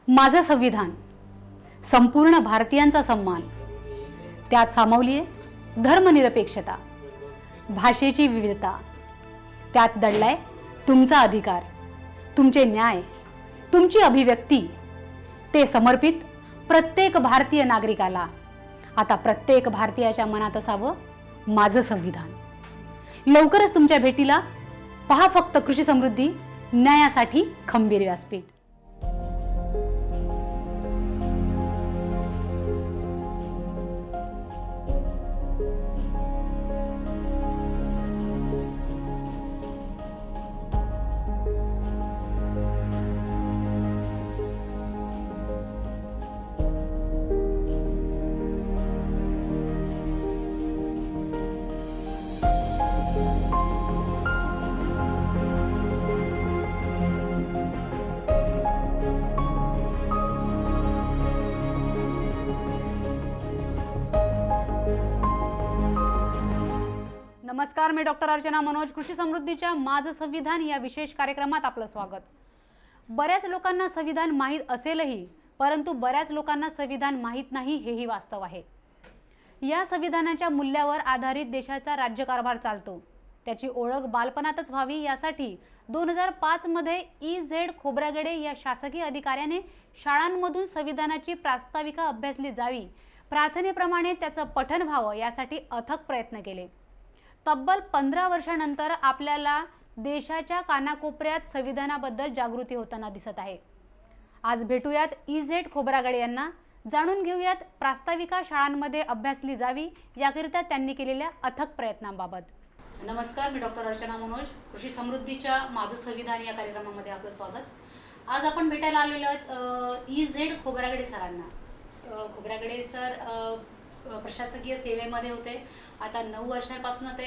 माझं संविधान संपूर्ण भारतीयांचा सन्मान, त्यात सामावली आहे धर्मनिरपेक्षता, भाषेची विविधता, त्यात दडलाय तुमचा अधिकार, तुमचे न्याय, तुमची अभिव्यक्ती, ते समर्पित प्रत्येक भारतीय नागरिकाला। आता प्रत्येक भारतीयाच्या मनात असावं माझं संविधान। लवकरच तुमच्या भेटीला पहा फक्त कृषी समृद्धी, न्यायासाठी खंबीर व्यासपीठ। नमस्कार, मी डॉक्टर अर्चना मनोज। कृषी समृद्धीच्या माझं संविधान या विशेष कार्यक्रमात आपलं स्वागत। बऱ्याच लोकांना संविधान माहीत असेलही, परंतु बऱ्याच लोकांना संविधान माहीत नाही हेही वास्तव आहे। या संविधानाच्या मूल्यावर आधारित देशाचा राज्यकारभार चालतो। त्याची ओळख बालपणातच व्हावी यासाठी 2005 मध्ये EZ खोब्रागडे या शासकीय अधिकाऱ्याने शाळांमधून संविधानाची प्रास्ताविका अभ्यासली जावी, प्रार्थनेप्रमाणे त्याचं पठण व्हावं यासाठी अथक प्रयत्न केले। तब्बल 15 वर्षांनंतर आपल्याला देशाच्या कानाकोपऱ्यात संविधानाबद्दल जागृती होताना दिसत आहे। आज भेटूयात EZ खोब्रागडे यांना, जाणून घेऊयात प्रास्ताविका शाळांमध्ये अभ्यासली जावी याकरिता त्यांनी केलेल्या अथक प्रयत्नांबाबत। नमस्कार, मी डॉक्टर अर्चना मनोज। कृषी समृद्धीच्या माझं संविधान या कार्यक्रमामध्ये आपलं स्वागत। आज आपण भेटायला आलेलो आहोत EZ खोब्रागडे सरांना। खोब्रागडे सर प्रशासकीय सेवेमध्ये होते। आता 9 वर्षांपासून ते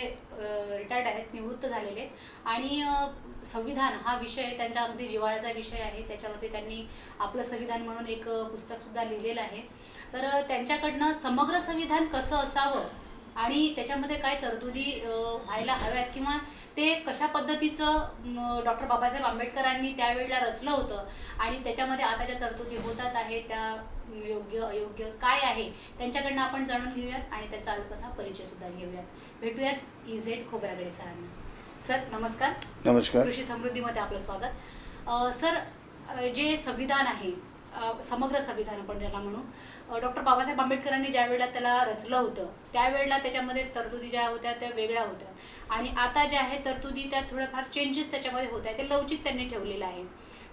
रिटायर्ड आहेत, निवृत्त झालेले आहेत। आणि संविधान हा विषय त्यांच्या अगदी जिव्हाळ्याचा विषय आहे। त्याच्यावरती त्यांनी आपलं संविधान म्हणून एक पुस्तकसुद्धा लिहिलेलं आहे। तर त्यांच्याकडनं समग्र संविधान कसं असावं आणि त्याच्यामध्ये काय तरतुदी व्हायला हव्यात किंवा ते कशा पद्धतीचं डॉक्टर बाबासाहेब आंबेडकरांनी त्यावेळेला रचलं होतं आणि त्याच्यामध्ये आता ज्या तरतुदी होतात आहेत त्या योग्य अयोग्य काय आहे त्यांच्याकडनं आपण जाणून घेऊयात आणि त्याचा अल्पसा परिचय सुद्धा घेऊयात। भेटूयात EZ खोब्रागडे सरांना। सर नमस्कार। नमस्कार। कृषी समृद्धीमध्ये आपलं स्वागत। सर, जे संविधान आहे, समग्र संविधान आपण ज्याला म्हणू, डॉक्टर बाबासाहेब आंबेडकरांनी ज्या वेळेला त्याला रचलं होतं त्यावेळेला त्याच्यामध्ये तरतुदी ज्या होत्या त्या वेगळ्या होत्या आणि आता ज्या आहेत तरतुदी त्या थोड्याफार चेंजेस त्याच्यामध्ये होत आहेत, ते लवचिक त्यांनी ठेवलेलं आहे।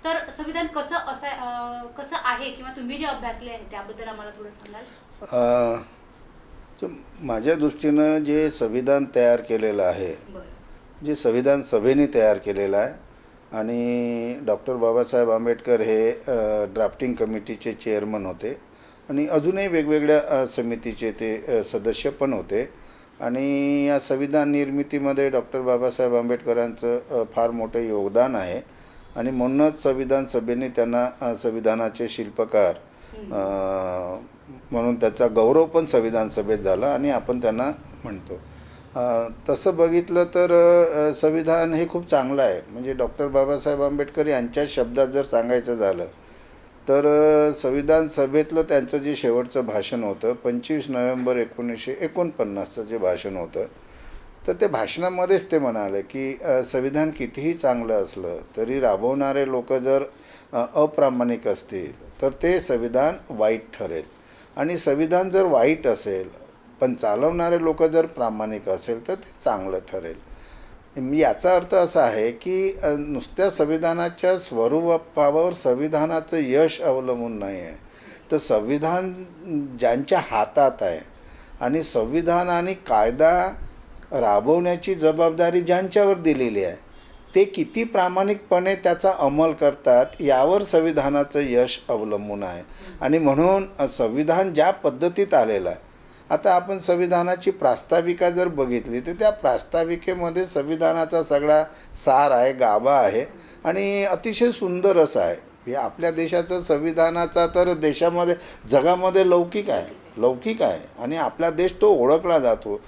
तर संविधान कसं आहे किंवा तुम्ही जे अभ्यासले आहे त्याबद्दल आम्हाला थोडं सांगाल? माझ्या दृष्टीनं जे संविधान तयार केलेलं आहे, जे संविधान सभेने तयार केलेलं आहे आणि डॉक्टर बाबासाहेब आंबेडकर हे ड्राफ्टिंग कमिटीचे चेअरमन होते आणि अजूनही वेगवेगळ्या समितीचे ते सदस्य पण होते आणि या संविधान निर्मितीमध्ये डॉक्टर बाबासाहेब आंबेडकरांचं फार मोठं योगदान आहे आणि म्हणूनच संविधान सभेने त्यांना संविधानाचे शिल्पकार म्हणून त्याचा गौरव पण संविधान सभेत झाला आणि आपण त्यांना म्हणतो। तसं बघितलं तर संविधान हे खूप चांगलं आहे। म्हणजे डॉक्टर बाबासाहेब आंबेडकर यांच्या शब्दात जर सांगायचं झालं तर संविधान सभेतलं त्यांचं जे शेवटचं भाषण होतं 25 नोव्हेंबर 1949चं जे भाषण होतं, तर ते भाषणामध्येच ते म्हणाले की संविधान कितीही चांगलं असलं तरी राबवणारे लोक जर अप्रामाणिक असतील तर ते संविधान वाईट ठरेल आणि संविधान जर वाईट असेल पण चालवणारे लोक जर प्रामाणिक असेल तर ते चांगलं ठरेल। याचा अर्थ असा आहे की नुसत्या संविधानाच्या स्वरूपावर संविधानाचं यश अवलंबून नाही आहे, तर संविधान ज्यांच्या हातात आहे आणि संविधान आणि कायदा राबवण्याची जबाबदारी ज्यांच्यावर दिलेली आहे ते किती प्रामाणिकपणे त्याचा अंमल करतात यावर संविधानाचं यश अवलंबून आहे। आणि म्हणून संविधान ज्या पद्धतीत आलेलं आहे, आता आपण संविधानाची प्रास्ताविका जर बघितली तर त्या प्रास्ताविकेमध्ये संविधानाचा सगळा सार आहे, गाभा आहे आणि अतिशय सुंदर असं आहे। हे आपल्या देशाचं संविधानाचा तर देशामध्ये जगामध्ये लौकिक आहे। लौकिक आहे आणि आपला देश तो ओळखला जातो.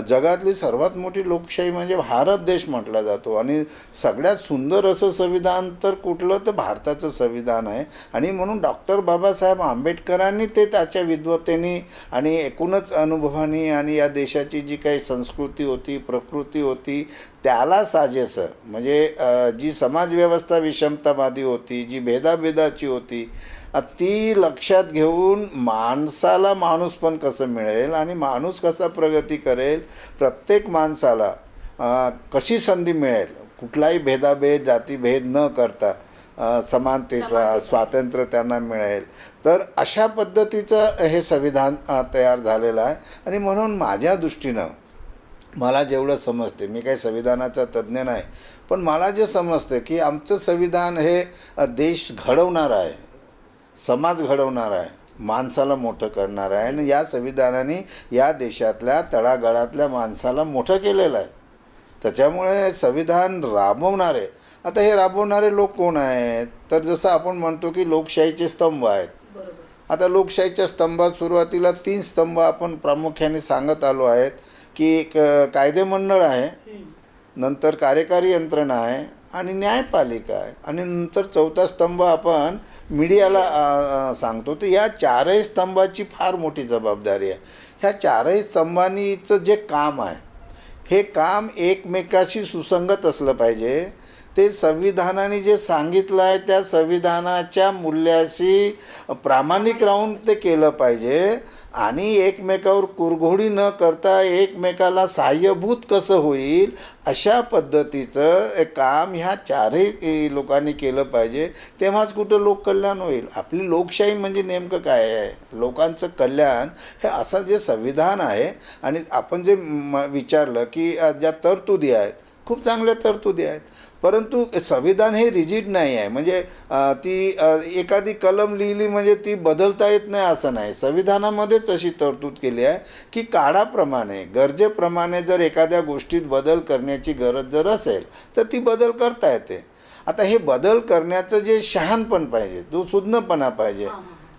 जगातली सर्वात मोठी लोकशाही म्हणजे भारत देश म्हटला जातो आणि सगळ्यात सुंदर असं संविधान तर कुठलं तर भारताचं संविधान आहे. आणि म्हणून डॉक्टर बाबासाहेब आंबेडकरांनी ते त्याच्या विद्वत्तेने आणि एकूणच अनुभवाने आणि या देशाची जी काही संस्कृती होती, प्रकृती होती, त्याला साजेसं म्हणजे जी समाजव्यवस्था विषमतावादी होती, जी भेदाभेदाची होती, ती लक्षात घेऊन माणसाला माणूस पण कसं मिळेल आणि माणूस कसा प्रगती करेल, प्रत्येक माणसाला कशी संधी मिळेल, कुठलाही भेदाभेद जातीभेद न करता समानतेचा स्वातंत्र्य त्यांना मिळेल, तर अशा पद्धतीचं हे संविधान तयार झालेलं आहे. आणि म्हणून माझ्या दृष्टीनं मला जेवढं समजते, मी काही संविधानाचा तज्ज्ञ नाही, पण मला जे समजतं की आमचं संविधान हे देश घडवणार आहे, समाज घडवणार आहे, माणसाला मोठं करणार आहे आणि या संविधानाने या देशातल्या तळागाळातल्या माणसाला मोठं केलेलं आहे. त्याच्यामुळे संविधान राबवणारे, आता हे राबवणारे लोक कोण आहेत, तर जसं आपण म्हणतो की लोकशाहीचे स्तंभ आहेत. आता लोकशाहीच्या स्तंभात सुरुवातीला 3 स्तंभ आपण प्रामुख्याने सांगत आलो आहेत की एक कायदेमंडळ आहे, नंतर कार्यकारी यंत्रणा आहे आणि न्यायपालिका आहे आणि नंतर 4था स्तंभ आपण मीडियाला सांगतो. तर या 4ही स्तंभाची फार मोठी जबाबदारी आहे. ह्या 4ही स्तंभांनीचं जे काम आहे, हे काम एकमेकाशी सुसंगत असलं पाहिजे. ते संविधानाने जे सांगितलं आहे त्या संविधानाच्या मूल्याशी प्रामाणिक राहून ते केलं पाहिजे आणि एकमेकावर कुरघोडी न करता एकमेकाला सहाय्यभूत कसं होईल अशा पद्धतीचं काम ह्या 4ही लोकांनी केलं पाहिजे. तेव्हाच कुठं लोककल्याण होईल. आपली लोकशाही म्हणजे नेमकं काय आहे, लोकांचं कल्याण हे असं जे संविधान आहे. आणि आपण जे विचारलं की ज्या तरतुदी आहेत, खूप चांगल्या तरतुदी आहेत, परंतु संविधान हे रिजिड नाही आहे. म्हणजे ती एखादी कलम लिहिली म्हणजे ती बदलता येत नाही असं नाही. संविधानामध्येच अशी तरतूद केली आहे की काळाप्रमाणे, गरजेप्रमाणे जर एखाद्या गोष्टीत बदल करण्याची गरज जर असेल तर ती बदल करता येते. आता हे बदल करण्याचं जे शहाणपण पाहिजे, जो सुज्ञपणा पाहिजे,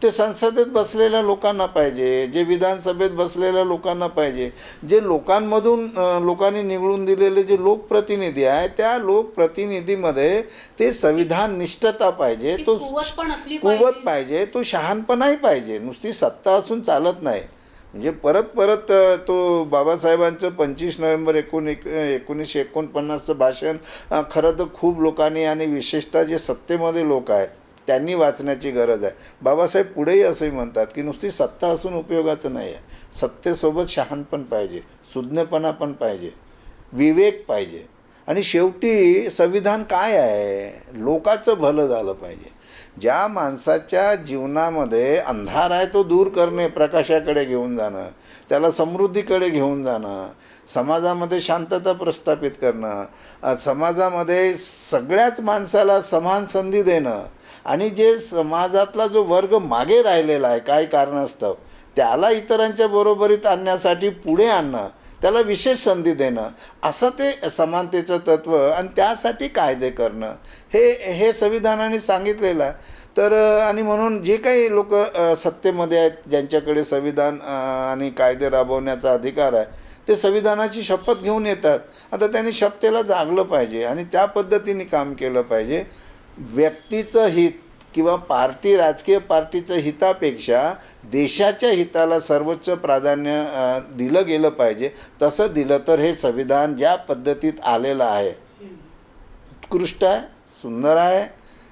ते संसदेत बसलेल्या लोकांना पाहिजे, जे विधानसभेत बसलेल्या लोकांना पाहिजे, जे लोकांमधून लोकांनी निवडून दिलेले जे लोकप्रतिनिधी आहे त्या लोकप्रतिनिधीमध्ये ते संविधान निष्ठता पाहिजे, तो कुवत पाहिजे, तो शहाणपणाही पाहिजे. नुसती सत्ता असून चालत नाही. म्हणजे परत तो बाबासाहेबांचं 25 नोव्हेंबर 1949चं भाषण खरं तर खूप लोकांनी आणि विशेषतः जे सत्तेमध्ये लोक आहेत त्यांनी वाचण्याची गरज आहे. बाबासाहेब पुढेही असंही म्हणतात की नुसती सत्ता असून उपयोगाचं नाही आहे, सत्तेसोबत शहाणपण पाहिजे, सुज्ञपणा पण पाहिजे, विवेक पाहिजे. आणि शेवटी संविधान काय आहे, लोकाचं भलं झालं पाहिजे. ज्या माणसाच्या जीवनामध्ये अंधार आहे तो दूर करणे, प्रकाशाकडे घेऊन जाणं, त्याला समृद्धीकडे घेऊन जाणं, समाजामध्ये शांतता प्रस्थापित करणं, समाजामध्ये सगळ्याच माणसाला समान संधी देणं आणि जे समाजातला जो वर्ग मागे राहिलेला आहे काही कारणास्तव त्याला इतरांच्या बरोबरीत आणण्यासाठी पुढे आणणं, त्याला विशेष संधी देणं, असं ते समानतेचं तत्त्व आणि त्यासाठी कायदे करणं हे संविधानाने सांगितलेलं आहे. तर आणि म्हणून जे काही लोक सत्तेमध्ये आहेत, ज्यांच्याकडे संविधान आणि कायदे राबवण्याचा अधिकार आहे, ते संविधानाची शपथ घेऊन येतात. आता त्यांनी शपथेला जागलं पाहिजे आणि त्या पद्धतीने काम केलं पाहिजे. व्यक्तीचं हित किंवा राजकीय पार्टीचं हितापेक्षा देशाच्या हिताला सर्वोच्च प्राधान्य दिलं गेलं पाहिजे. तसं दिलं तर हे संविधान ज्या पद्धतीत आलेलं आहे उत्कृष्ट आहे, सुंदर आहे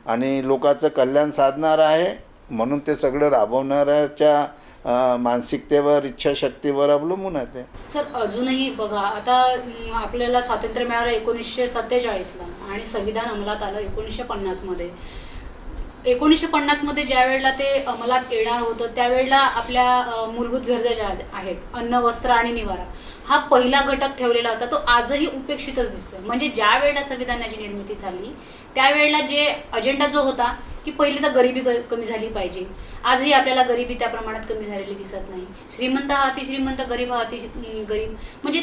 आणि लोकांचं कल्याण साधणार आहे. म्हणून ते सगळं राबवणाऱ्याच्या मानसिकतेवर, इच्छाशक्तीवर अवलंबून आहे ते. सर, अजूनही बघा, आता आपल्याला स्वातंत्र्य मिळालं 1947ला आणि संविधान अंमलात आलं 1950मध्ये. 1950मध्ये ज्या वेळेला ते अंमलात येणार होतं त्यावेळेला आपल्या मूलभूत गरजा ज्या आहेत, अन्न, वस्त्र आणि निवारा, हा पहिला घटक ठेवलेला होता. तो आजही उपेक्षितच दिसतोय. म्हणजे ज्या वेळेला संविधानाची निर्मिती झाली त्यावेळेला जे अजेंडा जो होता की पहिले तर गरिबी कमी झाली पाहिजे, आजही आपल्याला गरिबी त्या प्रमाणात कमी झालेली दिसत नाही. श्रीमंत हा अतिश्रीमंत, गरीब हा गरीब. म्हणजे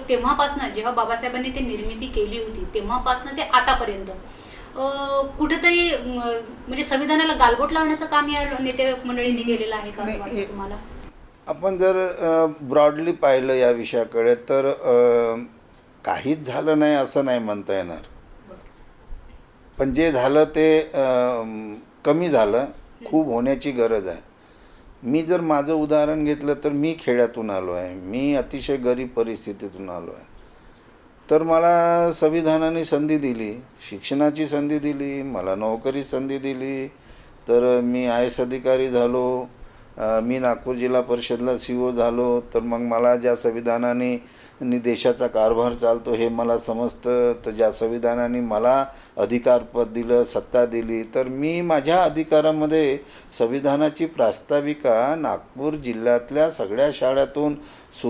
तेव्हापासनं जेव्हा बाबासाहेबांनी ते निर्मिती केली होती तेव्हापासनं ते आतापर्यंत कुठेतरी म्हणजे संविधानाला गालबोट लावण्याचं काम या नेते मंडळींनी केलेलं आहे का असं वाटतं तुम्हाला? आपण जर ब्रॉडली पाहिलं या विषयाकडे तर काहीच झालं नाही असं नाही म्हणता येणार. पण जे झालं ते कमी झालं, खूप होण्याची गरज आहे. मी जर माझं उदाहरण घेतलं तर मी खेड्यातून आलो आहे, मी अतिशय गरीब परिस्थितीतून आलो आहे. तर मला संविधानाने संधी दिली, शिक्षणाची संधी दिली, मला नोकरी संधी दिली. तर मी IAS अधिकारी झालो, मी नागपूर जिल्हा परिषदला CO झालो. तर मग मला ज्या संविधानाने देशाचा कारभार चालतो हे मला समजतं. तर ज्या संविधानाने मला अधिकारपद दिलं, सत्ता दिली, तर मी माझ्या अधिकारामध्ये संविधानाची प्रास्ताविका नागपूर जिल्ह्यातल्या सगळ्या शाळांतून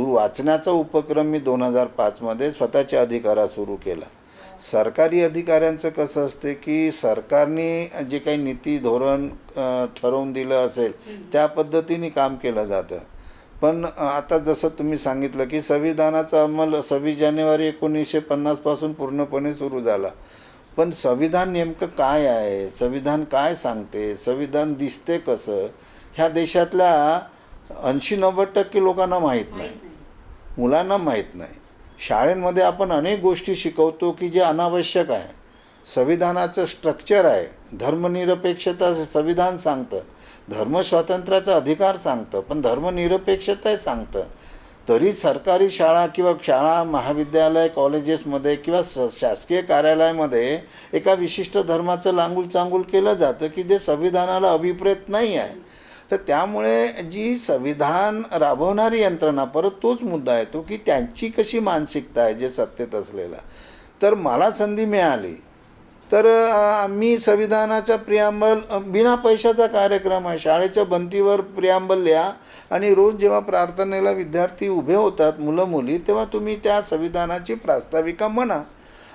वाचण्याचा उपक्रम मी 2005मध्ये स्वतःच्या अधिकारात सुरू केला. सरकारी अधिकाऱ्यांचं कसं असते की सरकारने जे काही नीती धोरण ठरवून दिलं असेल त्या पद्धतीने काम केलं जातं. पण आता जसं तुम्ही सांगितलं की संविधानाचा अंमल 26 जानेवारी 1950पासून पूर्णपणे सुरू झाला. पण संविधान नेमकं काय आहे, संविधान काय सांगते, संविधान दिसते कसं, ह्या देशातल्या 80-90% लोकांना माहीत नाही, मुलांना माहीत नाही. शाळेमध्ये आपण अनेक गोष्टी शिकवतो की जे अनावश्यक आहे. संविधानाचं स्ट्रक्चर आहे, धर्मनिरपेक्षता संविधान सांगतं, धर्मस्वातंत्र्याचा अधिकार सांगतं, पण धर्मनिरपेक्षता सांगतं. तरी सरकारी शाळा किंवा शाळा, महाविद्यालय, कॉलेजेसमध्ये किंवा शासकीय कार्यालयामध्ये एका विशिष्ट धर्माचं लांगूल चांगूल केलं जातं की जे संविधानाला अभिप्रेत नाही आहे. तर त्यामुळे जी संविधान राबवणारी यंत्रणा, परत तोच मुद्दा येतो की त्यांची कशी मानसिकता आहे जे सत्तेत असलेला. तर मला संधी मिळाली तर मी संविधानाचा प्रियांबल बिना पैशाचा कार्यक्रम आहे, शाळेच्या भिंतीवर प्रियांबल लिहा आणि रोज जेव्हा प्रार्थनेला विद्यार्थी उभे होतात, मुलं मुली, तेव्हा तुम्ही त्या संविधानाची प्रास्ताविका म्हणा.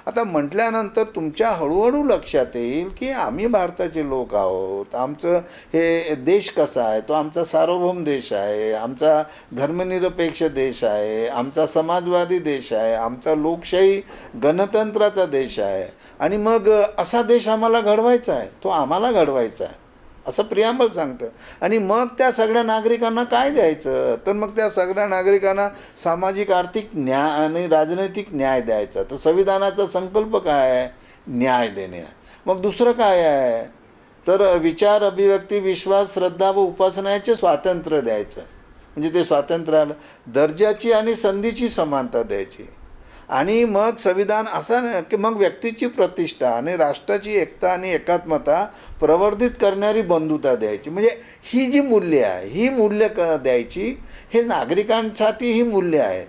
आता म्हटल्यानंतर तुमच्या हळूहळू लक्षात येईल की आम्ही भारताचे लोक आहोत, आमचं हे देश कसा आहे, तो आमचा सार्वभौम देश आहे, आमचा धर्मनिरपेक्ष देश आहे, आमचा समाजवादी देश आहे, आमचा लोकशाही गणतंत्राचा देश आहे. आणि मग असा देश आम्हाला घडवायचा आहे, तो आम्हाला घडवायचा आहे असं प्रियांबल सांगतं. आणि मग त्या सगळ्या नागरिकांना काय द्यायचं, तर मग त्या सगळ्या नागरिकांना सामाजिक, आर्थिक न्याय आणि राजनैतिक न्याय द्यायचा. तर संविधानाचा संकल्प काय आहे, न्याय देणे आहे. मग दुसरं काय आहे, तर विचार, अभिव्यक्ती, विश्वास, श्रद्धा व उपासनाचे स्वातंत्र्य द्यायचं. म्हणजे ते स्वातंत्र्याला दर्जाची आणि संधीची समानता द्यायची. आणि मग संविधान असा नाही की मग व्यक्तीची प्रतिष्ठा आणि राष्ट्राची एकता आणि एकात्मता प्रवर्धित करणारी बंधुता द्यायची. म्हणजे ही जी मूल्य आहे, ही मूल्य द्यायची. हे नागरिकांसाठी ही मूल्य आहेत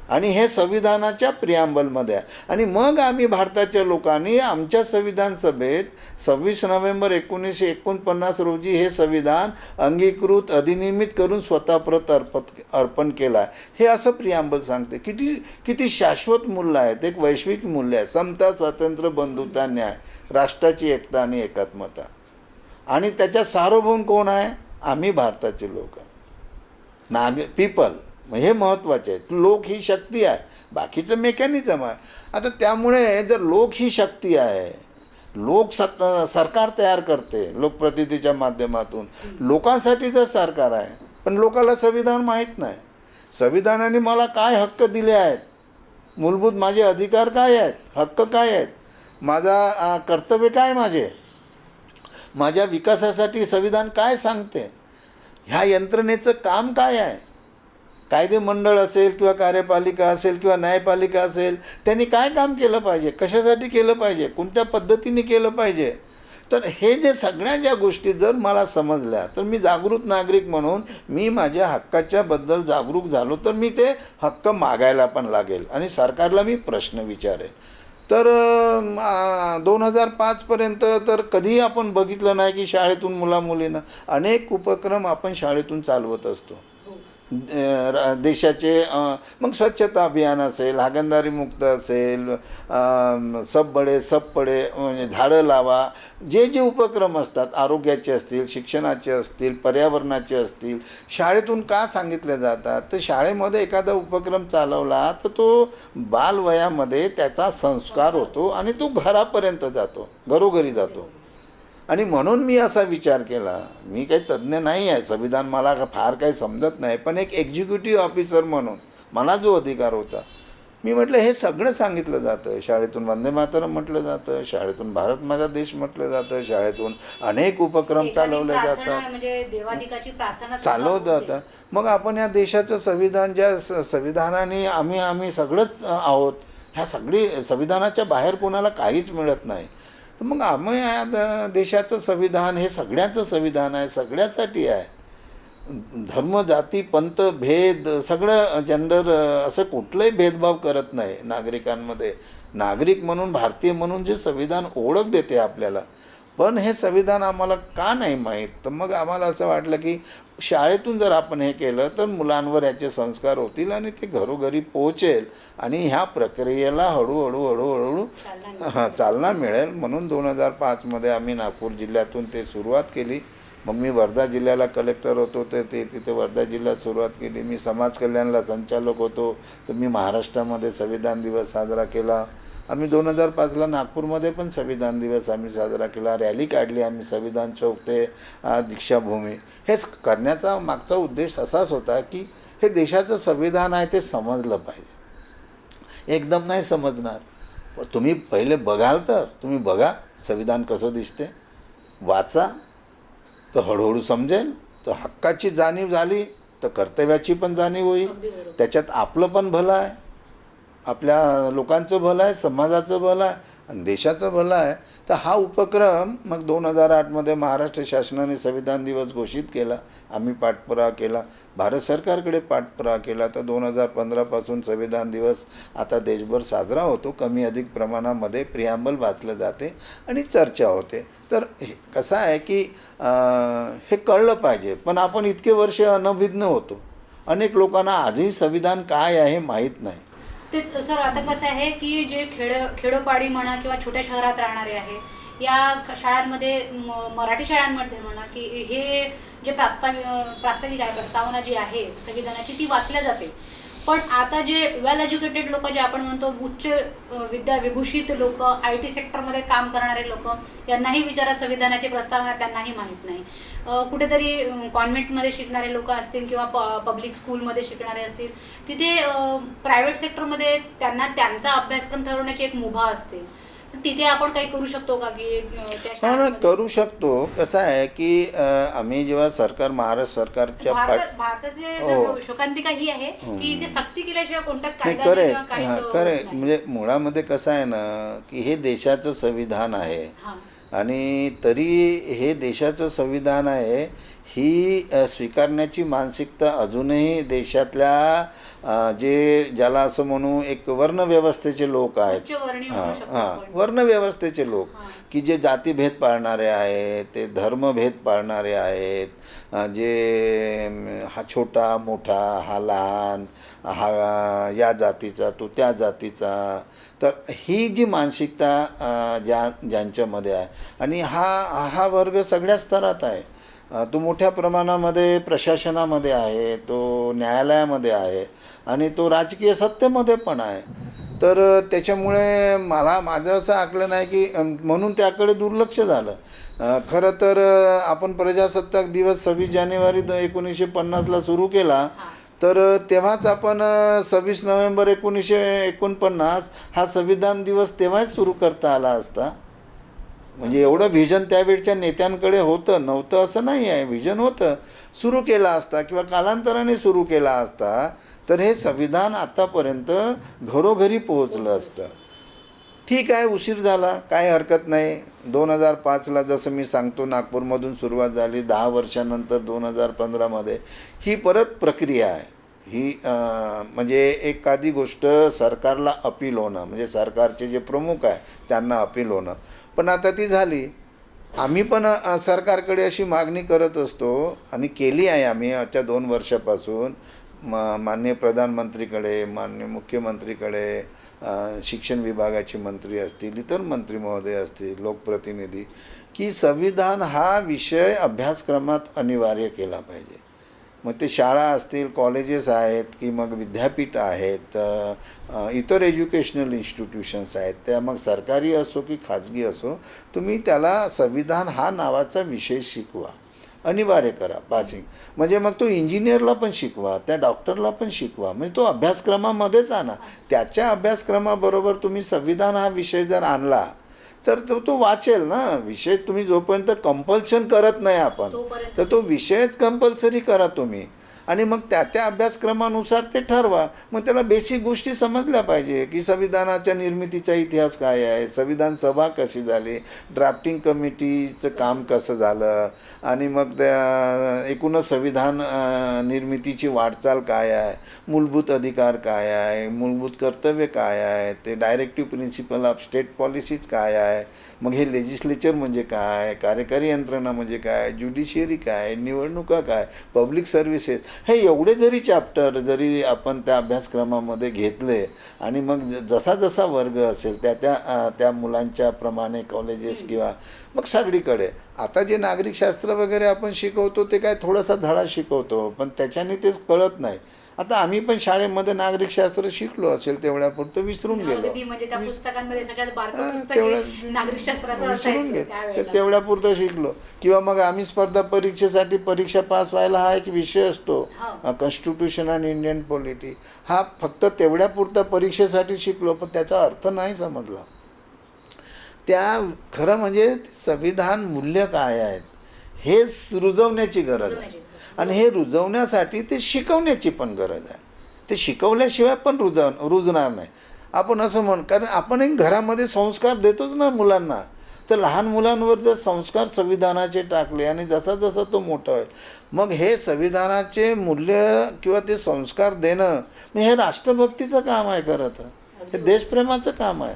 आणि हे संविधानाच्या प्रियांबलमध्ये आहे. आणि मग आम्ही भारताच्या लोकांनी आमच्या संविधान सभेत 26 नोव्हेंबर 1949 रोजी हे संविधान अंगीकृत, अधिनियमित करून स्वतः परत अर्पण केला आहे. हे असं प्रियांबल सांगते. किती शाश्वत मूल्य आहेत. एक वैश्विक मूल्य आहे, समता, स्वातंत्र्य, बंधुता, न्याय, राष्ट्राची एकता आणि एकात्मता. आणि त्याच्या सार्वभौम कोण आहे, आम्ही भारताचे लोक, पीपल. हे महत्त्वाचे आहे. लोक ही शक्ती आहे, बाकीचं मेकॅनिझम आहे. आता त्यामुळे जर लोक ही शक्ती आहे, लोक सरकार तयार करते लोकप्रतिनिधीच्या माध्यमातून, लोकांसाठीचं सरकार आहे. पण लोकांना संविधान माहीत नाही. संविधानाने मला काय हक्क दिले आहेत, मूलभूत माझे अधिकार काय आहेत, हक्क काय आहेत, माझा कर्तव्य काय, माझ्या विकासासाठी संविधान काय सांगते, ह्या यंत्रणेचं काम काय आहे. कायदे मंडळ असेल किंवा कार्यपालिका असेल किंवा न्यायपालिका असेल, त्यांनी काय काम केलं पाहिजे, कशासाठी केलं पाहिजे, कोणत्या पद्धतीने केलं पाहिजे. तर हे जे सगळ्या ज्या गोष्टी जर मला समजल्या तर मी जागृत नागरिक म्हणून मी माझ्या हक्काच्या बद्दल जागरूक झालो तर मी ते हक्क मागायला पण लागेल आणि सरकारला मी प्रश्न विचारेल. तर 2005पर्यंत तर कधीही आपण बघितलं नाही की शाळेतून मुलामुलींना अनेक उपक्रम आपण शाळेतून चालवत असतो. देशाचे मग स्वच्छता अभियान असेल, हागणदारी मुक्त असेल, सब बडे सब पडे म्हणजे झाडं लावा, जे उपक्रम असतात, आरोग्याचे असतील, शिक्षणाचे असतील, पर्यावरणाचे असतील, शाळेतून का सांगितले जातात. तर शाळेमध्ये एखादा उपक्रम चालवला तर तो बालवयामध्ये त्याचा संस्कार होतो आणि तो घरापर्यंत जातो, घरोघरी जातो. आणि म्हणून मी असा विचार केला, मी काही तज्ज्ञ नाही आहे, संविधान मला फार काही समजत नाही, पण एक एक्झिक्युटिव्ह ऑफिसर म्हणून मला जो अधिकार होता, मी म्हटलं हे सगळं सांगितलं जातं. शाळेतून वंदे मातरम म्हटलं जातं, शाळेतून भारत माझा देश म्हटलं जातं, शाळेतून अनेक उपक्रम चालवले जातात, म्हणजे देवाधिकाची प्रार्थना चालवत जातं. मग आपण या देशाचं संविधान, ज्या संविधानाने आम्ही सगळंच आहोत, ह्या सगळी संविधानाच्या बाहेर कोणाला काहीच मिळत नाही. तर मग आम्ही या देशाचं संविधान हे सगळ्याचं संविधान आहे, सगळ्यासाठी आहे. धर्म, जाती, पंथ, भेद, सगळं जेंडर, असं कुठलाही भेदभाव करत नाही नागरिकांमध्ये. नागरिक म्हणून, भारतीय म्हणून जे संविधान ओळख देते आपल्याला, पण हे संविधान आम्हाला का नाही माहीत. तर मग आम्हाला असं वाटलं की शाळेतून जर आपण हे केलं तर मुलांवर याचे संस्कार होतील आणि ते घरोघरी पोहोचेल आणि ह्या प्रक्रियेला हळूहळू चालना मिळेल. म्हणून 2005मध्ये आम्ही नागपूर जिल्ह्यातून ते सुरुवात केली. मग मी वर्धा जिल्ह्याला कलेक्टर होतो, तर ते तिथे वर्धा जिल्ह्यात सुरुवात केली. मी समाज कल्याणला संचालक होतो, तर मी महाराष्ट्रामध्ये संविधान दिवस साजरा केला. आम्ही 2005ला नागपूरमध्ये पण संविधान दिवस आम्ही साजरा केला. रॅली काढली आम्ही संविधान चौक ते दीक्षाभूमी. हेच करण्याचा मागचा उद्देश असाच होता की हे देशाचं संविधान आहे ते समजलं पाहिजे. एकदम नाही समजणार, तुम्ही पहिले बघाल तर तुम्ही बघा संविधान कसं दिसते, वाचा तर हळूहळू समजेल. तर हक्काची जाणीव झाली तर कर्तव्याची पण जाणीव होईल. त्याच्यात आपलं पण भलं आहे, आपल्या लोकांचं भलं आहे, समाजाचं भलं आहे आणि देशाचं भलं आहे. तर हा उपक्रम मग 2008मध्ये महाराष्ट्र शासनाने संविधान दिवस घोषित केला. आम्ही पाठपुरावा केला, भारत सरकारकडे पाठपुरावा केला. तर 2015पासून संविधान दिवस आता देशभर साजरा होतो. कमी अधिक प्रमाणामध्ये प्रिॲम्बल वाचलं जाते आणि चर्चा होते. तर हे कसं आहे की हे कळलं पाहिजे. पण आपण इतके वर्ष अनभिज्ञ होतो. अनेक लोकांना आजही संविधान काय आहे माहीत नाही. तेच सर, आता कसं आहे की जे खेडोपाडी म्हणा किंवा छोट्या शहरात राहणारे आहे, या शाळांमध्ये मराठी शाळांमध्ये म्हणा की हे जे प्रास्ताविक आहे, प्रस्तावना जी आहे संविधानाची ती वाचल्या जाते. पण आता जे वेल एज्युकेटेड लोक, जे आपण म्हणतो उच्च विद्या विभूषित लोक, IT सेक्टरमध्ये काम करणारे लोक, यांनाही विचारा संविधानाची प्रस्तावना त्यांनाही माहीत नाही. कुठेतरी कॉन्व्हेंटमध्ये शिकणारे लोक असतील किंवा पब्लिक स्कूलमध्ये शिकणारे असतील, तिथे प्रायव्हेट सेक्टरमध्ये त्यांना त्यांचा अभ्यासक्रम ठरवण्याची एक मुभा असते. तिथे आपण काही करू शकतो का की ना करू शकतो. कसं आहे की आम्ही जेव्हा महाराष्ट्र सरकारच्या भारताचे शोकांतिका ही आहे की इथे सक्ती केल्याशिवाय कोणताच कायदा करेक्ट म्हणजे मुळामध्ये कसं आहे ना की हे देशाचं संविधान आहे आणि तरी हे देशाचं संविधान आहे ही स्वीकारण्याची मानसिकता अजूनही देशातल्या ज्याला असं म्हणू एक वर्णव्यवस्थेचे लोक आहेत, वर्णव्यवस्थेचे लोक की जे जातीभेद पाळणारे आहेत, ते धर्मभेद पाळणारे आहेत, जे हा छोटा मोठा, हा लहान, हा या जातीचा तो त्या जातीचा. तर ही जी मानसिकता ज्यांच्यामध्ये आहे आणि हा वर्ग सगळ्या स्तरात आहे. तो मोठ्या प्रमाणामध्ये प्रशासनामध्ये आहे, तो न्यायालयामध्ये आहे आणि तो राजकीय सत्तेमध्ये पण आहे. तर त्याच्यामुळे माझं असं आकलन आहे की म्हणून त्याकडे दुर्लक्ष झालं. खरं तर आपण प्रजासत्ताक दिवस 26 जानेवारी 1950ला सुरू केला, तर तेव्हाच आपण 26 नोव्हेंबर 1949 हा संविधान दिवस तेव्हाच सुरू करता आला असता. म्हणजे एवढं व्हिजन त्यावेळच्या नेत्यांकडे होतं, नव्हतं असं नाही आहे, व्हिजन होतं. सुरू केला असता किंवा कालांतराने सुरू केला असता तर हे संविधान आत्तापर्यंत घरोघरी पोहोचलं असतं. ठीक आहे, उशीर झाला, काय हरकत नाही. 2005ला जसं मी सांगतो नागपूरमधून सुरुवात झाली, 10 वर्षानंतर 2015मध्ये ही परत प्रक्रिया आहे. ही म्हणजे एखादी गोष्ट सरकारला अपील होणं, म्हणजे सरकारचे जे प्रमुख आहे त्यांना अपील होणं, पण आता ती झाली. आम्ही पण सरकारकडे अशी मागणी करत असतो आणि केली आहे आम्ही आजच्या 2 वर्षापासून. माननीय प्रधानमंत्रीकडे, माननीय मुख्यमंत्रीकडे, शिक्षण विभागाचे मंत्री असतील, इतर मंत्री महोदय असतील, लोकप्रतिनिधी, की संविधान हा विषय अभ्यासक्रमात अनिवार्य केला पाहिजे. मग ते शाळा असतील, कॉलेजेस आहेत की मग विद्यापीठ आहेत, इतर एज्युकेशनल इन्स्टिट्यूशन्स आहेत, त्या मग सरकारी असो की खाजगी असो, तुम्ही त्याला संविधान हा नावाचा विषय शिकवा, अनिवार्य करा पासिंग. म्हणजे मग तो इंजिनियरला पण शिकवा, त्या डॉक्टरला पण शिकवा, म्हणजे तो अभ्यासक्रमामध्येच आणा. त्याच्या अभ्यासक्रमाबरोबर तुम्ही संविधान हा विषय जर आणला तर तो वाचेल ना. विषय तुम्ही जोपर्यंत कंपल्शन करत नाही आपण, तर तो विषयच कंपल्सरी करा तुम्ही, आणि मग त्या अभ्यासक्रमानुसार ते ठरवा. मग त्याला बेसिक गोष्टी समजल्या पाहिजे की संविधानाच्या निर्मितीचा इतिहास काय आहे, संविधान सभा कशी झाली, ड्राफ्टिंग कमिटीचं काम कसं झालं, आणि मग त्या एकूणच संविधान निर्मितीची वाटचाल काय आहे, मूलभूत अधिकार काय आहे, मूलभूत कर्तव्य काय आहे, ते directive principle of state policies काय आहे, मग हे लेजिस्लेचर म्हणजे काय, कार्यकारी यंत्रणा म्हणजे काय, ज्युडिशियरी काय, निवडणुका काय, पब्लिक सर्व्हिसेस, हे एवढे जरी चॅप्टर जरी आपण त्या अभ्यासक्रमामध्ये घेतले आणि मग जसा जसा वर्ग असेल त्या मुलांच्या प्रमाणे कॉलेजेस किंवा मग सगळीकडे आता जे नागरिकशास्त्र वगैरे आपण शिकवतो ते काय थोडासा धडा शिकवतो, पण त्याच्याने तेच कळत नाही. आता आम्ही पण शाळेमध्ये नागरिकशास्त्र शिकलो असेल तेवढ्यापुरतं विसरून गेलो, म्हणजे त्या पुस्तकांमध्ये सगळ्यात बारकं पुस्तक तेवढं हे नागरिकशास्त्राचं विसरून असायचं गेलो, त्यावेळेला. तर तेवढ्यापुरतं शिकलो. किंवा मग आम्ही स्पर्धा परीक्षेसाठी परीक्षा पास व्हायला हा एक विषय असतो, कॉन्स्टिट्यूशन आणि इंडियन पॉलिटी, हा फक्त तेवढ्यापुरता परीक्षेसाठी शिकलो, पण त्याचा अर्थ नाही समजला. त्या खरं म्हणजे संविधान मूल्य काय आहेत हे रुजवण्याची गरज आहे, आणि हे रुजवण्यासाठी ते शिकवण्याची पण गरज आहे. ते शिकवल्याशिवाय पण रुजणार नाही. आपण असं कारण आपण एक घरामध्ये संस्कार देतोच ना मुलांना, तर लहान मुलांवर जर संस्कार संविधानाचे टाकले आणि जसा जसा तो मोठा होईल, मग हे संविधानाचे मूल्य किंवा ते संस्कार देणं हे राष्ट्रभक्तीचं काम आहे. खरं तर हे देशप्रेमाचं काम आहे.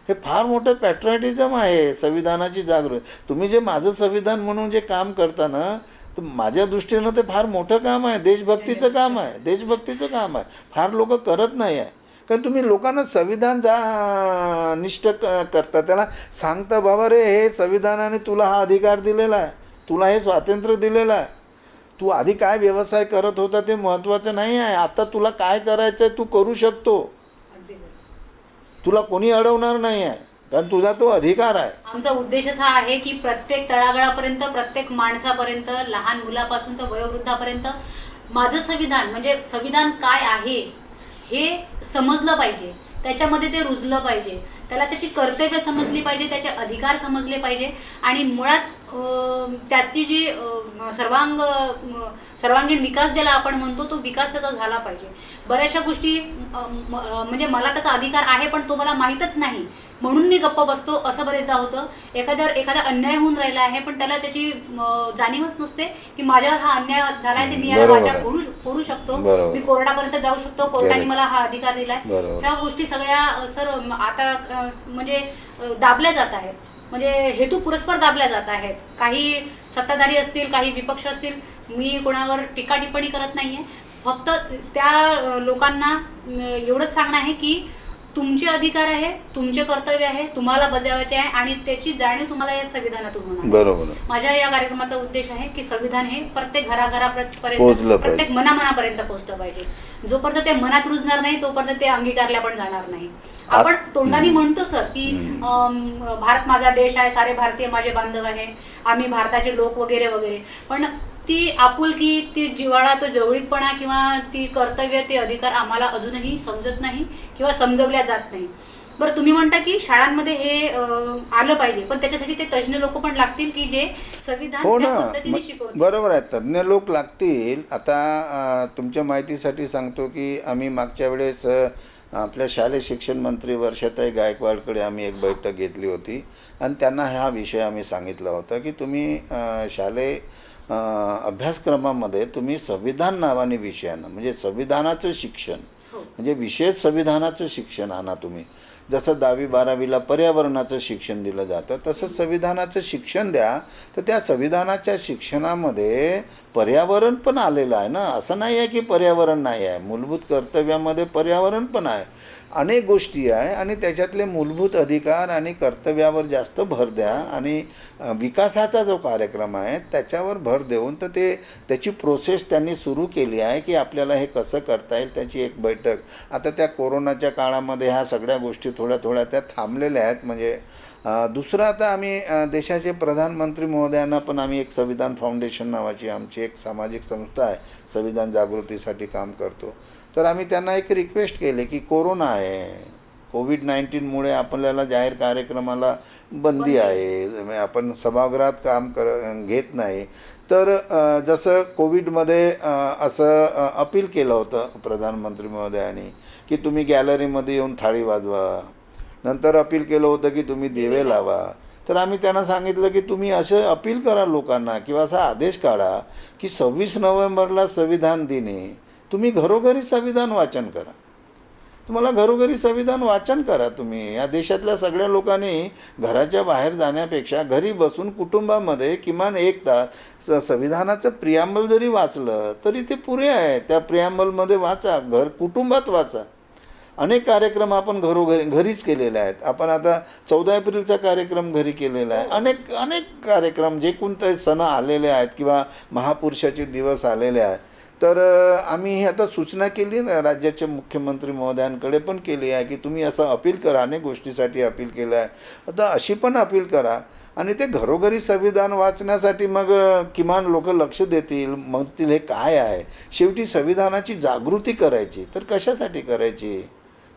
हे फार मोठं पॅट्रिऑटिझम आहे, संविधानाची जागृती. तुम्ही जे माझं संविधान म्हणून जे काम करता ना, तर माझ्या दृष्टीनं ते फार मोठं काम आहे, देशभक्तीचं काम आहे, देशभक्तीचं काम आहे. फार लोक करत नाही आहे, कारण तुम्ही लोकांना संविधान निष्ठ करता, त्याला सांगता बाबा रे हे संविधानाने तुला हा अधिकार दिलेला आहे, तुला हे स्वातंत्र्य दिलेलं आहे, तू आधी काय व्यवसाय करत होता ते महत्त्वाचं नाही आहे, आता तुला काय करायचं आहे तू करू शकतो, तुला कोणी अडवणार नाही आहे, कारण तुझा तो अधिकार आहे. आमचा उद्देशच हा आहे की प्रत्येक तळागाळापर्यंत, प्रत्येक माणसापर्यंत, लहान मुलापासून तर वयोवृद्धापर्यंत माझं संविधान म्हणजे संविधान काय आहे हे समजलं पाहिजे, त्याच्यामध्ये ते रुजलं पाहिजे, त्याला त्याची कर्तव्य समजली पाहिजे, त्याचे अधिकार समजले पाहिजे, आणि मुळात त्याची जी सर्वांगीण विकास ज्याला आपण म्हणतो तो विकास त्याचा झाला पाहिजे. बऱ्याचशा गोष्टी म्हणजे मला त्याचा अधिकार आहे पण तो मला माहीतच नाही म्हणून मी गप्प बसतो, असं बरेचदा होतं. एखादा अन्याय होऊन राहिला आहे पण त्याला त्याची जाणीवच नसते की माझ्यावर हा अन्याय झाला आहे, ते मी याला वाचा फोडू शकतो, मी कोर्टापर्यंत जाऊ शकतो, कोर्टाने मला हा अधिकार दिलाय. ह्या गोष्टी सगळ्या आता म्हणजे दाबल्या जात आहेत, म्हणजे हेतू पुरस्पर दाबल्या जात आहेत. काही सत्ताधारी असतील, काही विपक्ष असतील, मी कोणावर टीका टिप्पणी करत नाहीये, फक्त त्या लोकांना एवढंच सांगणं आहे की तुमचे अधिकार आहे, तुमचे कर्तव्य आहे, तुम्हाला बजावायचे आहे, आणि त्याची जाणीव तुम्हाला या संविधानातून होणार. बरोबर. माझ्या या कार्यक्रमाचा उद्देश आहे की संविधान हे प्रत्येक घराघरापर्यंत, प्रत्येक मनामनापर्यंत पोहोचलं पाहिजे. जोपर्यंत ते मनात रुजणार नाही तोपर्यंत ते अंगीकारल्या पण जाणार नाही. आपण तोंडाने म्हणतो सर की भारत माझा देश आहे, सारे भारतीय माझे बांधव आहे, आम्ही भारताचे लोक वगैरे वगैरे, पण ती आपुलकी, ती जिव्हाळा, तो जवळीकपणा किंवा ती कर्तव्य, ते अधिकार आम्हाला अजूनही समजत नाही किंवा समजवल्या जात नाही. बरं, तुम्ही म्हणता की शाळांमध्ये हे आलं पाहिजे, पण त्याच्यासाठी ते तज्ज्ञ लोक पण लागतील की जे संविधान त्या पद्धतीने शिकवतील. बरोबर आहे, तज्ज्ञ लोक लागतील. आता तुमच्या माहितीसाठी सांगतो की आम्ही मागच्या वेळेस आपल्या शालेय शिक्षण मंत्री वर्षाताई गायकवाडकडे आम्ही एक बैठक घेतली होती, आणि त्यांना हा विषय आम्ही सांगितला होता की तुम्ही शालेय अभ्यासक्रमामध्ये तुम्ही संविधान नावाने विषयानं, म्हणजे संविधानाचं शिक्षण, म्हणजे विशेष संविधानाचं शिक्षण आणा तुम्ही. जसं 10वी-12वीला पर्यावरणाचं शिक्षण दिलं जातं तसं संविधानाचं शिक्षण द्या. तर त्या संविधानाच्या शिक्षणामध्ये पर्यावरण पण आलेलं आहे ना. असं नाही आहे की पर्यावरण नाही आहे. मूलभूत कर्तव्यामध्ये पर्यावरण पण आहे, अनेक गोष्टी आहे आणि त्याच्यातले मूलभूत अधिकार आणि कर्तव्यावर जास्त भर द्या आणि विकासाचा जो कार्यक्रम आहे त्याच्यावर भर देऊन तर त्याची प्रोसेस त्यांनी सुरू केली आहे की आपल्याला हे कसं करता येईल. त्याची एक बैठक आता त्या कोरोनाच्या काळामध्ये ह्या सगळ्या गोष्टी थोड्या थोड्या त्या थांबलेल्या आहेत. म्हणजे दुसरं आता आम्ही देशाचे प्रधानमंत्री महोदयांना पण आम्ही एक संविधान फाउंडेशन नावाची आमची एक सामाजिक संस्था आहे, संविधान जागृतीसाठी काम करतो. तर आम्ही त्यांना एक रिक्वेस्ट केली की कोरोना आहे, कोविड-19मुळे आपल्याला जाहीर कार्यक्रमाला बंदी आहे, म्हणजे आपण सभागृहात काम घेत नाही. तर जसं कोविडमध्ये असं अपील केलं होतं प्रधानमंत्री महोदयांनी की तुम्ही गॅलरीमध्ये येऊन थाळी वाजवा. नंतर अपील केलं होतं की तुम्ही दिवे लावा. तर आम्ही त्यांना सांगितलं की तुम्ही असं अपील करा लोकांना किंवा असा आदेश काढा की 26 नोव्हेंबरला संविधान दिनी तुम्ही घरोघरी संविधान वाचन करा. तुम्हाला घरोघरी संविधान वाचन करा. तुम्ही या देशातल्या सगळ्या लोकांनी घराच्या बाहेर जाण्यापेक्षा घरी बसून कुटुंबामध्ये किमान 1 तास संविधानाचं प्रिॲम्बल जरी वाचलं तरी ते पुरे आहे. त्या प्रिॲम्बलमध्ये वाचा, कुटुंबात वाचा. अनेक कार्यक्रम आपण घरीच केलेले आहेत. आपण आता 14 एप्रिलचा कार्यक्रम घरी केलेला आहे. अनेक कार्यक्रम जे कोणते सण आलेले आहेत किंवा महापुरुषाचे दिवस आलेले आहेत. तर आम्ही ही आता सूचना केली ना राज्याचे मुख्यमंत्री महोदयांकडे पण केली आहे की तुम्ही असं अपील करा. अनेक गोष्टीसाठी अपील केलं आहे. आता अशी पण अपील करा आणि ते घरोघरी संविधान वाचण्यासाठी मग किमान लोक लक्ष देतील, म्हणतील हे काय आहे. शेवटी संविधानाची जागृती करायची. तर कशासाठी करायची?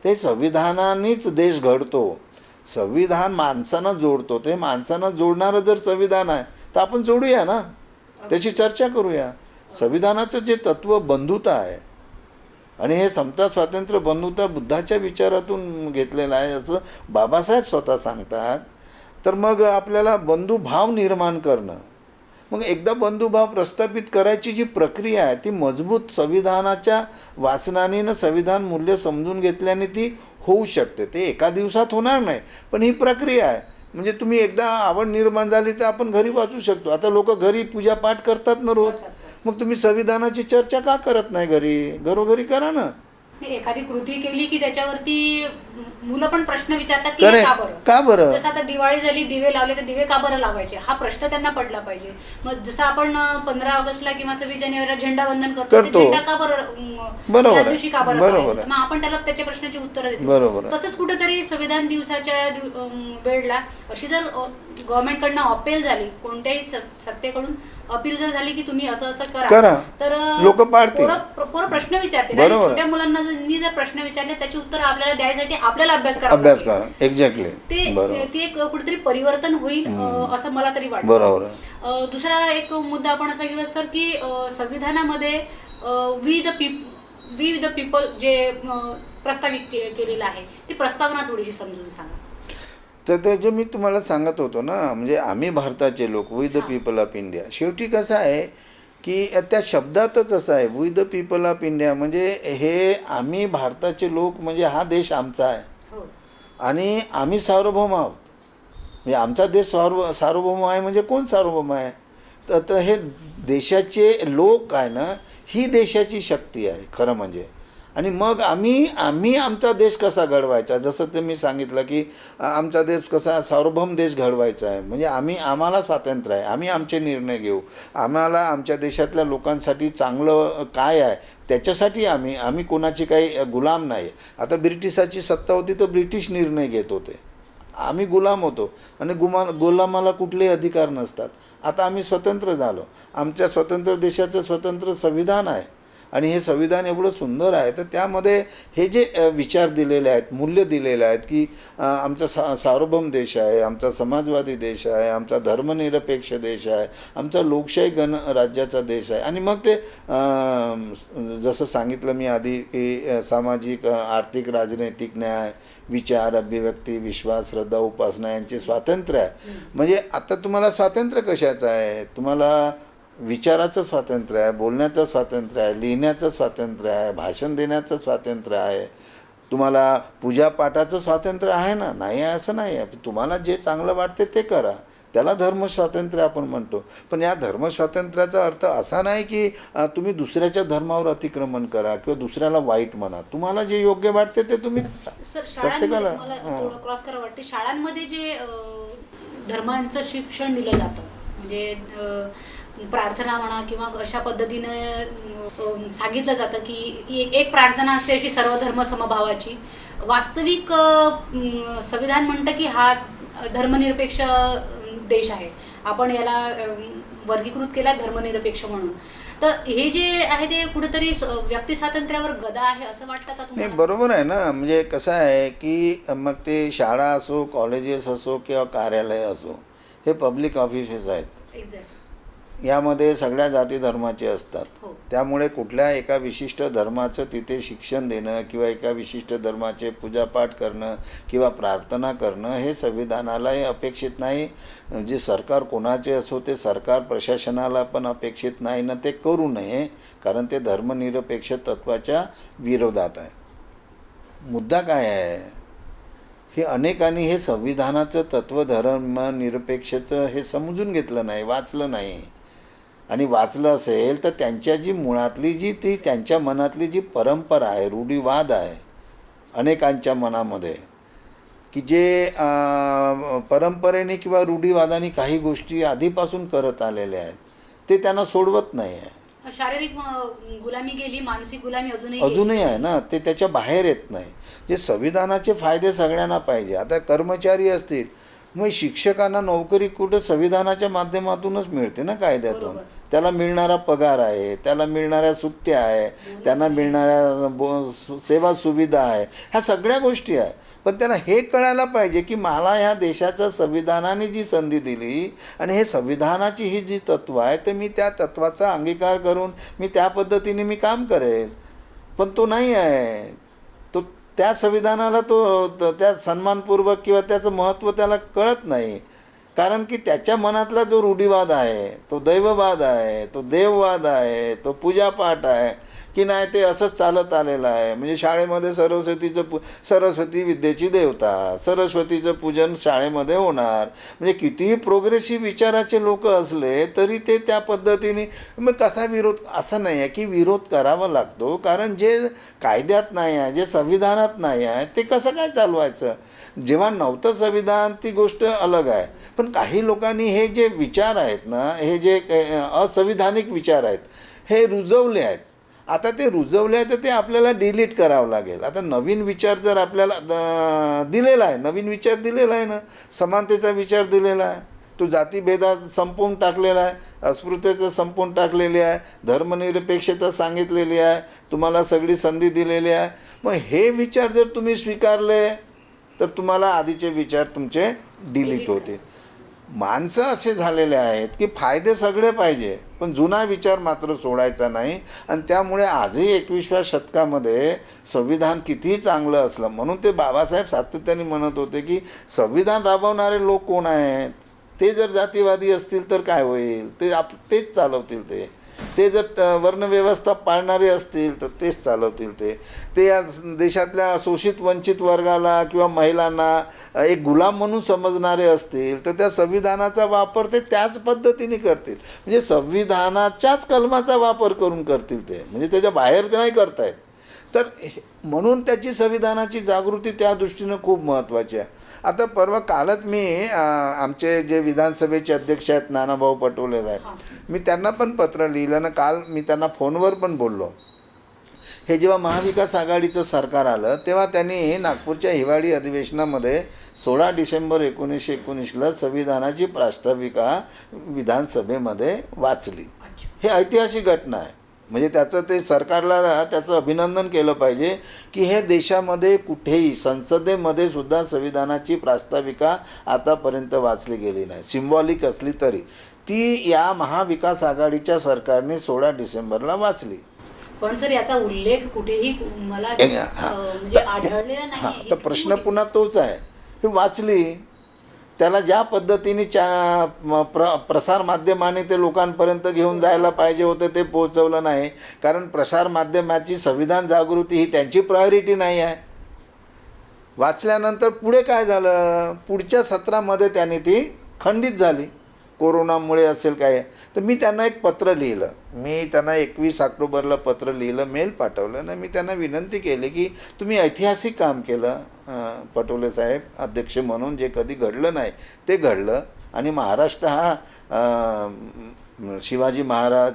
ते संविधानानेच देश घडतो. संविधान माणसांना जोडतो. ते माणसांना जोडणारं जर संविधान आहे तर आपण जोडूया ना, त्याची चर्चा करूया. संविधानाचं जे तत्त्व बंधुता आहे आणि हे समता, स्वातंत्र्य, बंधुता बुद्धाच्या विचारातून घेतलेलं आहे असं बाबासाहेब स्वतः सांगतात. तर मग आपल्याला बंधुभाव निर्माण करणं, मग एकदा बंधुभाव प्रस्थापित करायची जी प्रक्रिया आहे ती मजबूत संविधानाच्या वाचनाने संविधान मूल्य समजून घेतल्याने ती होऊ शकते. ते एका दिवसात होणार नाही, पण ही प्रक्रिया आहे. म्हणजे तुम्ही एकदा आवड निर्माण झाली तर आपण घरी वाचू शकतो. आता लोक घरी पूजापाठ करतात ना रोज, मग तुम्ही संविधानाची चर्चा का करत नाही घरोघरी करा ना. एखादी कृती केली की त्याच्यावरती मुलं पण प्रश्न विचारतात की हे का बरं. जसं आता दिवाळी झाली, दिवे लावले तर दिवे का बरं लावायचे हा प्रश्न त्यांना पडला पाहिजे. मग जसं आपण 15 ऑगस्टला किंवा 26 जानेवारीला झेंडावंदन करतो, झेंडा का बरं त्या दिवशी का बरं लावायचं, मग आपण त्याला त्याच्या प्रश्नाची उत्तरं देतो. तसंच कुठेतरी संविधान दिवसाच्या वेळेला अशी जर गव्हर्नमेंटकडनं अपील झाली, कोणत्याही सत्तेकडून अपील जर झाली की तुम्ही असं असं करा, तर लोक पाडतील, पोरं प्रश्न विचारतील. छोट्या मुलांना जर प्रश्न विचारले त्याची उत्तर आपल्याला द्यायसाठी आपल्याला अभ्यास करा. एक्झॅक्टली ते एक कुठेतरी परिवर्तन होईल असं मला तरी वाटतं. बरोबर. दुसरा एक मुद्दा आपण असा घेऊया सर की संविधानामध्ये वी द पीपल जे प्रस्तावित केलेलं आहे ती प्रस्तावना थोडीशी समजून सांगा. तर ते जे मी तुम्हाला सांगत होतो ना, म्हणजे आम्ही भारताचे लोक, we the people of India. शेवटी कसं आहे की त्या शब्दातच असं आहे, we the people of India, म्हणजे हे आम्ही भारताचे लोक, म्हणजे हा देश आमचा आहे आणि आम्ही सार्वभौम आहोत. म्हणजे आमचा देश सार्वभौम आहे. म्हणजे कोण सार्वभौम आहे? तर हे देशाचे लोक आहे ना, ही देशाची शक्ती आहे खरं म्हणजे. आणि मग आम्ही आमचा देश कसा घडवायचा, जसं ते मी सांगितलं की आमचा देश कसा सार्वभौम देश घडवायचा आहे. म्हणजे आम्हाला स्वातंत्र्य आहे, आम्ही आमचे निर्णय घेऊ, आम्हाला आमच्या देशातल्या लोकांसाठी चांगलं काय आहे त्याच्यासाठी आम्ही कोणाची काही गुलाम नाही. आता ब्रिटिशाची सत्ता होती तर ब्रिटिश निर्णय घेत होते, आम्ही गुलाम होतो आणि गुलामाला कुठलेही अधिकार नसतात. आता आम्ही स्वतंत्र झालो, आमच्या स्वतंत्र देशाचं स्वतंत्र संविधान आहे आणि हे संविधान एवढं सुंदर आहे. तर त्यामध्ये हे जे विचार दिलेले आहेत, मूल्य दिलेले आहेत की आमचा सार्वभौम देश आहे, आमचा समाजवादी देश आहे, आमचा धर्मनिरपेक्ष देश आहे, आमचा लोकशाही गणराज्याचा देश आहे. आणि मग ते जसं सांगितलं मी आधी की सामाजिक, आर्थिक, राजनैतिक न्याय, विचार, अभिव्यक्ती, विश्वास, श्रद्धा, उपासना यांचे स्वातंत्र्य आहे. म्हणजे आता तुम्हाला स्वातंत्र्य कशाचं आहे? तुम्हाला विचाराचं स्वातंत्र्य आहे, बोलण्याचं स्वातंत्र्य आहे, लिहिण्याचं स्वातंत्र्य आहे, भाषण देण्याचं स्वातंत्र्य आहे, तुम्हाला पूजापाठाचं स्वातंत्र्य आहे ना, नाही आहे असं नाही आहे. तुम्हाला जे चांगलं वाटते ते करा, त्याला धर्मस्वातंत्र्य आपण म्हणतो. पण या धर्मस्वातंत्र्याचा अर्थ असा नाही की तुम्ही दुसऱ्याच्या धर्मावर अतिक्रमण करा किंवा दुसऱ्याला वाईट म्हणा. तुम्हाला जे योग्य वाटते ते तुम्ही सर शाळांमध्ये प्रत्येकाला मला थोडं क्रॉस करा वाटते, शाळांमध्ये जे धर्मांचं शिक्षण दिलं जातं म्हणजे प्रार्थना म्हणा किंवा अशा पद्धतीनं सांगितलं जातं की एक प्रार्थना असते अशी सर्व धर्म समभावाची. वास्तविक संविधान म्हणतं की हा धर्मनिरपेक्ष देश आहे, आपण याला वर्गीकृत केला धर्मनिरपेक्ष म्हणून. तर हे जे आहे ते कुठेतरी व्यक्ती स्वातंत्र्यावर गदा आहे असं वाटतं का नाही, तुम्हाला? बरोबर आहे ना. म्हणजे कसं आहे की मग ते शाळा असो, कॉलेजेस असो किंवा कार्यालय असो, हे पब्लिक ऑफिसेस आहेत. एक्झॅक्ट. यामध्ये सगळ्या जाती धर्माचे असतात. हो. त्यामुळे कुठल्या एका विशिष्ट धर्माचं तिथे शिक्षण देणं किंवा एका विशिष्ट धर्माचे पूजापाठ करणं किंवा प्रार्थना करणं हे संविधानालाही अपेक्षित नाही. जे सरकार कोणाचे असो ते सरकार प्रशासनाला पण अपेक्षित नाही ना ते करू नये, कारण ते धर्मनिरपेक्ष तत्त्वाच्या विरोधात आहे. मुद्दा काय आहे, हे अनेकांनी हे संविधानाचं तत्त्व धर्मनिरपेक्षचं हे समजून घेतलं नाही, वाचलं नाही. आणि वाचलं असेल तर त्यांच्या जी मुळातली जी ती त्यांच्या मनातली जी परंपरा आहे, रूढीवाद आहे अनेकांच्या मनामध्ये, की जे परंपरेने किंवा रूढीवादाने काही गोष्टी आधीपासून करत आलेल्या आहेत, ते त्यांना सोडवत नाही आहे. शारीरिक गुलामी गेली, मानसिक गुलामी अजूनही अजूनही आहे ना, ते त्याच्या बाहेर येत नाही. जे संविधानाचे फायदे सगळ्यांना पाहिजे. आता कर्मचारी असतील, मग शिक्षकांना नोकरी कुठं संविधानाच्या माध्यमातूनच मिळते ना, कायद्यातून. बरोबर. त्याला मिळणारा पगार आहे, त्याला मिळणाऱ्या सुट्ट्या आहे, त्यांना मिळणाऱ्या सेवा सुविधा आहे, ह्या सगळ्या गोष्टी आहे. पण त्यांना हे कळायला पाहिजे की मला ह्या देशाच्या संविधानाने जी संधी दिली आणि हे संविधानाची ही जी तत्त्व आहे ते मी त्या तत्त्वाचा अंगीकार करून मी त्या पद्धतीने मी काम करेल. पण तो नाही आहे. तो त्या संविधानाला त्या सन्मानपूर्वक किंवा त्याचं महत्त्व त्याला कळत नाही. कारण की त्याच्या मनातला जो रूढीवाद आहे, तो दैववाद आहे, तो देववाद आहे, तो पूजापाठ आहे की नाही, ते असंच चालत आलेलं आहे. म्हणजे शाळेमध्ये सरस्वती विद्येची देवता, सरस्वतीचं पूजन शाळेमध्ये होणार. म्हणजे कितीही प्रोग्रेसिव्ह विचाराचे लोक असले तरी ते त्या पद्धतीने. मग कसा विरोध, असं नाही आहे की विरोध करावा लागतो, कारण जे कायद्यात नाही आहे, जे संविधानात नाही आहे, ते कसं काय चालवायचं. जेव्हा नव्हतं संविधान ती गोष्ट अलग आहे. पण काही लोकांनी हे जे विचार आहेत ना, हे जे असंविधानिक विचार आहेत, हे रुजवले आहेत. आता ते रुजवले आहे तर ते आपल्याला डिलीट करावं लागेल. आता नवीन विचार जर आपल्याला दिलेला आहे, नवीन विचार दिलेला आहे ना, समानतेचा विचार दिलेला आहे, तो जातीभेदात संपवून टाकलेला आहे, अस्पृश्यता संपवून टाकलेली आहे, धर्मनिरपेक्षता सांगितलेली आहे, तुम्हाला सगळी संधी दिलेली आहे. मग हे विचार जर तुम्ही स्वीकारले तर तुम्हाला आधीचे विचार तुमचे डिलीट होतील. माणसं असे झालेले आहेत की फायदे सगळे पाहिजे, पण जुना विचार मात्र सोडायचा नाही. आणि त्यामुळे आजही 21व्या शतकामध्ये संविधान कितीही चांगलं असलं, म्हणून ते बाबासाहेब सातत्याने म्हणत होते की संविधान राबवणारे लोक कोण आहेत, ते जर जातीवादी असतील तर काय होईल, तेच चालवतील. ते जर वर्णव्यवस्था पाळणारे असतील तर तेच चालवतील. ते या देशातल्या शोषित वंचित वर्गाला किंवा महिलांना एक गुलाम म्हणून समजणारे असतील तर त्या संविधानाचा वापर ते त्याच पद्धतीने करतील. म्हणजे संविधानाच्याच कलमाचा वापर करून करतील ते, म्हणजे त्याच्या बाहेर नाही करतायत. तर म्हणून त्याची संविधानाची जागृती त्या दृष्टीनं खूप महत्त्वाची आहे. आता कालच मी आमचे जे विधानसभेचे अध्यक्ष आहेत नानाभाऊ पटोले साहेब, मी त्यांना पण पत्र लिहिलं ना, काल मी त्यांना फोनवर पण बोललो. हे जेव्हा महाविकास आघाडीचं सरकार आलं तेव्हा त्यांनी नागपूरच्या हिवाळी अधिवेशनामध्ये 16 डिसेंबर 1919ला संविधानाची प्रास्ताविका विधानसभेमध्ये वाचली. हे ऐतिहासिक घटना आहे. म्हणजे त्याचं ते सरकारला त्याचं अभिनंदन केलं पाहिजे की हे देशामध्ये कुठेही संसदेमध्ये सुद्धा संविधानाची प्रास्ताविका आतापर्यंत वाचली गेली नाही. सिम्बॉलिक असली तरी ती या महाविकास आघाडीच्या सरकारने 16 डिसेंबरला वाचली. पण सर याचा उल्लेख कुठेही मला म्हणजे आढळलेला नाही. तर प्रश्न पुन्हा तोच आहे, ही वाचली, त्याला ज्या पद्धतीने प्रसारमाध्यमाने ते लोकांपर्यंत घेऊन जायला पाहिजे होतं ते पोहोचवलं नाही. कारण प्रसारमाध्यमाची संविधान जागृती ही त्यांची प्रायोरिटी नाही आहे. वाचल्यानंतर पुढे काय झालं, पुढच्या सत्रामध्ये त्याने ती खंडित झाली, कोरोनामुळे असेल काय. तर मी त्यांना एक पत्र लिहिलं, मी त्यांना 21 ऑक्टोबरला पत्र लिहिलं, मेल पाठवलं आणि मी त्यांना विनंती केली की तुम्ही ऐतिहासिक काम केलं पटोले साहेब अध्यक्ष म्हणून, जे कधी घडलं नाही ते घडलं. आणि महाराष्ट्र हा शिवाजी महाराज,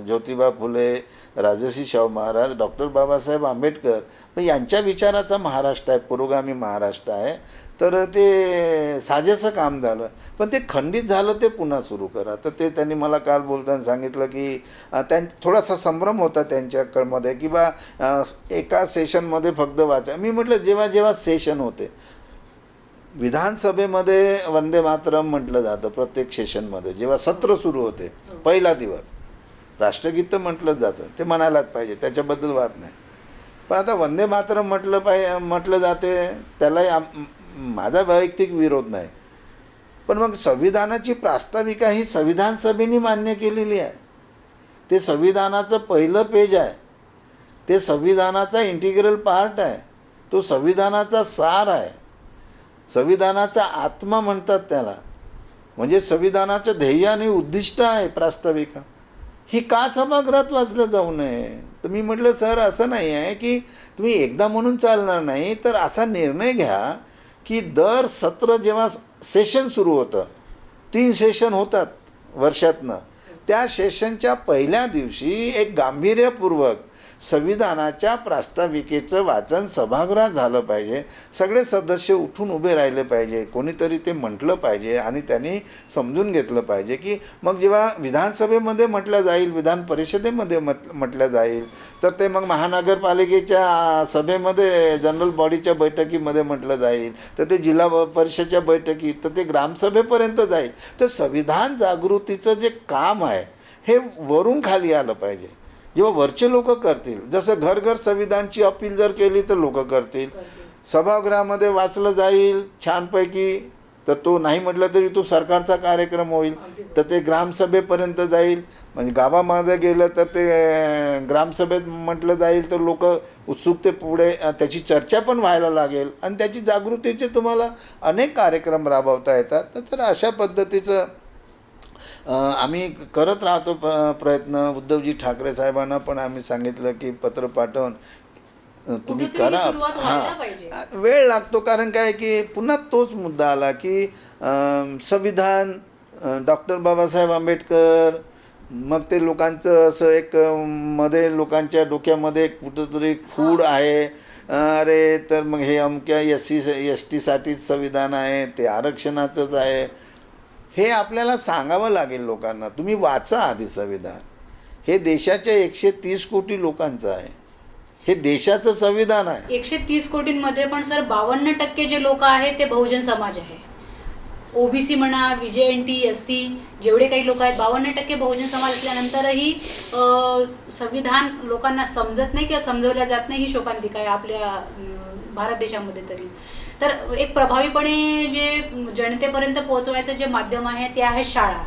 ज्योतिबा फुले, राजर्षी शाहू महाराज, डॉक्टर बाबासाहेब आंबेडकर पण यांच्या विचाराचा महाराष्ट्र आहे, पुरोगामी महाराष्ट्र आहे. तर ते साजेसं काम झालं, पण ते खंडित झालं, ते पुन्हा सुरू करा. तर ते त्यांनी मला काल बोलताना सांगितलं की थोडासा संभ्रम होता त्यांच्याकडमध्ये की बा एका सेशनमध्ये फक्त वाचा. मी म्हटलं जेव्हा जेव्हा सेशन होते विधानसभेमध्ये वंदे मातरम म्हटलं जातं प्रत्येक सेशनमध्ये, जेव्हा सत्र सुरू होते पहिला दिवस राष्ट्रगीत तर म्हटलं जातं, ते म्हणायलाच पाहिजे, त्याच्याबद्दल वाद नाही. पण आता वंदे मातरम म्हटलं जाते, त्यालाही माझा वैयक्तिक विरोध नाही. पण मग संविधानाची प्रास्ताविका ही संविधान सभेने मान्य केलेली आहे. ते संविधानाचं पहिलं पेज आहे, ते संविधानाचा इंटिग्रल पार्ट आहे, तो संविधानाचा सार आहे, संविधानाचा आत्मा म्हणतात त्याला. म्हणजे संविधानाचं ध्येय आणि उद्दिष्ट आहे प्रास्ताविका. ही का सभागृहात वाचलं जाऊ नये. तर मी म्हटलं सर असं नाही आहे की तुम्ही एकदा म्हणून चालणार नाही, तर असा निर्णय घ्या की दर सत्र जेव्हा सेशन सुरू होतं, 3 सेशन होतात वर्षातनं, त्या सेशनच्या पहिल्या दिवशी एक गांभीर्यपूर्वक संविधानाच्या प्रास्ताविकेचं वाचन सभागृहात झालं पाहिजे. सगळे सदस्य उठून उभे राहिले पाहिजे, कोणीतरी ते म्हटलं पाहिजे आणि त्यांनी समजून घेतलं पाहिजे की मग जेव्हा विधानसभेमध्ये म्हटलं जाईल, विधान परिषदेमध्ये म्हटलं जाईल, तर ते मग महानगरपालिकेच्या सभेमध्ये जनरल बॉडीच्या बैठकीमध्ये म्हटलं जाईल, तर ते जिल्हा परिषदेच्या बैठकीत, तर ते ग्रामसभेपर्यंत जाईल. तर संविधान जागृतीचं जे काम आहे हे वरून खाली आलं पाहिजे. जेव्हा वरचे लोक करतील, जसं घर घर संविधानची अपील जर केली तर लोक करतील, सभागृहामध्ये वाचलं जाईल छानपैकी, तर तो नाही म्हटलं तरी तो सरकारचा कार्यक्रम होईल, तर ते ग्रामसभेपर्यंत जाईल. म्हणजे गावामध्ये गेलं तर ते ग्रामसभेत म्हटलं जाईल, तर लोक उत्सुकते पुढे त्याची चर्चा पण व्हायला लागेल आणि त्याची जागृतीचे तुम्हाला अनेक कार्यक्रम राबवता येतात. तर अशा पद्धतीचं आम्ही करत राहतो प्रयत्न. उद्धवजी ठाकरे साहेबांना पण आम्ही सांगितलं की पत्र पाठवून तुम्ही करा. हां, वेळ लागतो, कारण काय की पुन्हा तोच मुद्दा आला की संविधान, डॉक्टर बाबासाहेब आंबेडकर, मग ते लोकांचं असं एक मध्ये लोकांच्या डोक्यामध्ये एक कुठंतरी खूड आहे, अरे तर मग हे अमक्या ST-साठीच संविधान आहे, ते आरक्षणाचंच आहे. हे आपल्याला सांगावं लागेल लोकांना. तुम्ही वाचा आधी संविधान. हे देशाच्या 130 कोटी लोकांचं आहे, हे देशाचं संविधान आहे. 130 कोटींमध्ये पण सर 52% जे लोक आहेत ते बहुजन समाज आहे. OBC म्हणा, VJNT, SC जेवढे काही लोक आहेत 52% बहुजन समाज असल्यानंतरही संविधान लोकांना समजत नाही किंवा समजवल्या जात नाही. ही शोकांतिका आहे आपल्या भारत देशामध्ये तरी. तर एक प्रभावीपणे जे जनतेपर्यंत पोहोचवायचं जे माध्यम आहे ते आहे शाळा,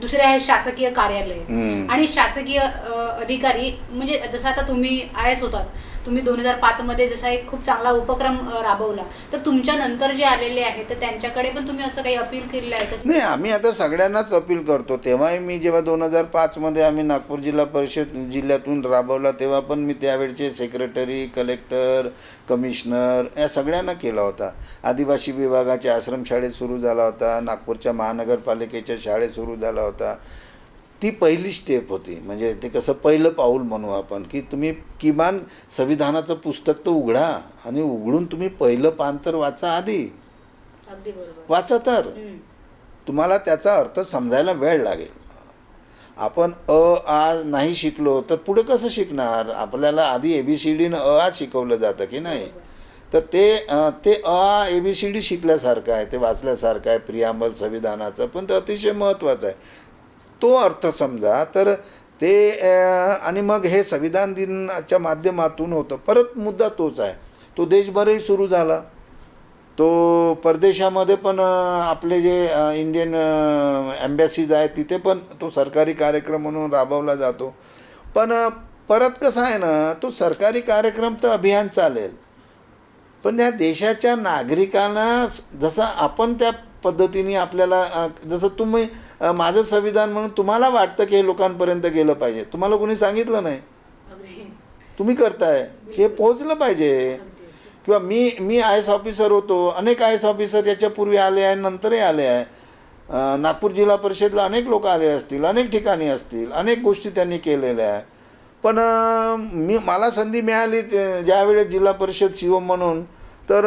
दुसरे आहे शासकीय कार्यालय आणि शासकीय अधिकारी. म्हणजे जसं आता तुम्ही IAS होतात, तुम्ही 2005 जसा एक खूप चांगला उपक्रम राबवला, तर तुमच्या नंतर जे आलेले आहेत तर त्यांच्याकडे पण तुम्ही असं काही अपील केलेलं आहे का? नाही, आम्ही आता सगळ्यांनाच अपील करतो. तेव्हाही मी जेव्हा 2005 आम्ही नागपूर जिल्हा परिषद जिल्ह्यातून राबवला, तेव्हा पण मी त्यावेळचे सेक्रेटरी, कलेक्टर, कमिशनर या सगळ्यांना केला होता. आदिवासी विभागाच्या आश्रमशाळेत सुरू झाला होता, नागपूरच्या महानगरपालिकेच्या शाळेत सुरू झाला होता. ती पहिली स्टेप होती. म्हणजे ते कसं पहिलं पाऊल म्हणू आपण, की तुम्ही किमान संविधानाचं पुस्तक तर उघडा आणि उघडून तुम्ही पहिलं पान तर वाचा आधी. अगदी बरोबर. वाचा तर तुम्हाला त्याचा अर्थ समजायला वेळ लागेल. आपण आ नाही शिकलो तर पुढे कसं शिकणार. आपल्याला आधी ABCD आ शिकवलं जातं की नाही. तर ते ABCD शिकल्यासारखं आहे, ते वाचल्यासारखं आहे प्रियांबल संविधानाचं. पण ते अतिशय महत्त्वाचं आहे. तो अर्थ समजा तर ते आणि मग हे संविधान दिनाच्या माध्यमातून होतं. परत मुद्दा तोच आहे, तो देशभरही सुरू झाला. तो परदेशामध्ये पण आपले जे इंडियन एम्बॅसीज आहेत तिथे पण तो सरकारी कार्यक्रम म्हणून राबवला जातो. पण परत कसं आहे ना, तो सरकारी कार्यक्रम तर अभियान चालेल, पण त्या देशाच्या नागरिकांना जसं आपण त्या पद्धतीने आपल्याला जसं तुम्ही माझं संविधान म्हणून तुम्हाला वाटतं की हे लोकांपर्यंत गेलं पाहिजे, तुम्हाला कोणी सांगितलं नाही, अगदी तुम्ही करताय, हे पोहोचलं पाहिजे. किंवा मी आय एस ऑफिसर होतो, अनेक आय एस ऑफिसर याच्यापूर्वी आले आहे, नंतरही आले आहे. नागपूर जिल्हा परिषदला अनेक लोक आले असतील, अनेक ठिकाणी असतील, अनेक गोष्टी त्यांनी केलेल्या आहे. पण मला संधी मिळाली ज्यावेळेस जिल्हा परिषद शिवम म्हणून, तर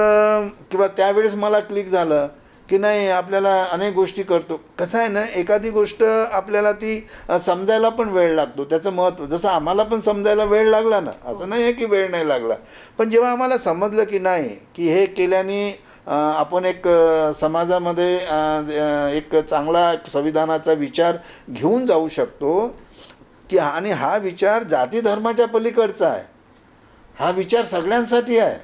किंवा त्यावेळेस मला क्लिक झालं की नाही आपल्याला अनेक गोष्टी करतो. कसं आहे ना, एखादी गोष्ट आपल्याला ती समजायला पण वेळ लागतो, त्याचं महत्त्व. जसं आम्हाला पण समजायला वेळ लागला ना, असं नाही आहे की वेळ नाही लागला. पण जेव्हा आम्हाला समजलं की नाही की हे केल्याने आपण एक समाजामध्ये एक चांगला संविधानाचा विचार घेऊन जाऊ शकतो की आणि हा विचार जाती धर्माच्या पलीकडचा आहे, हा विचार सगळ्यांसाठी आहे,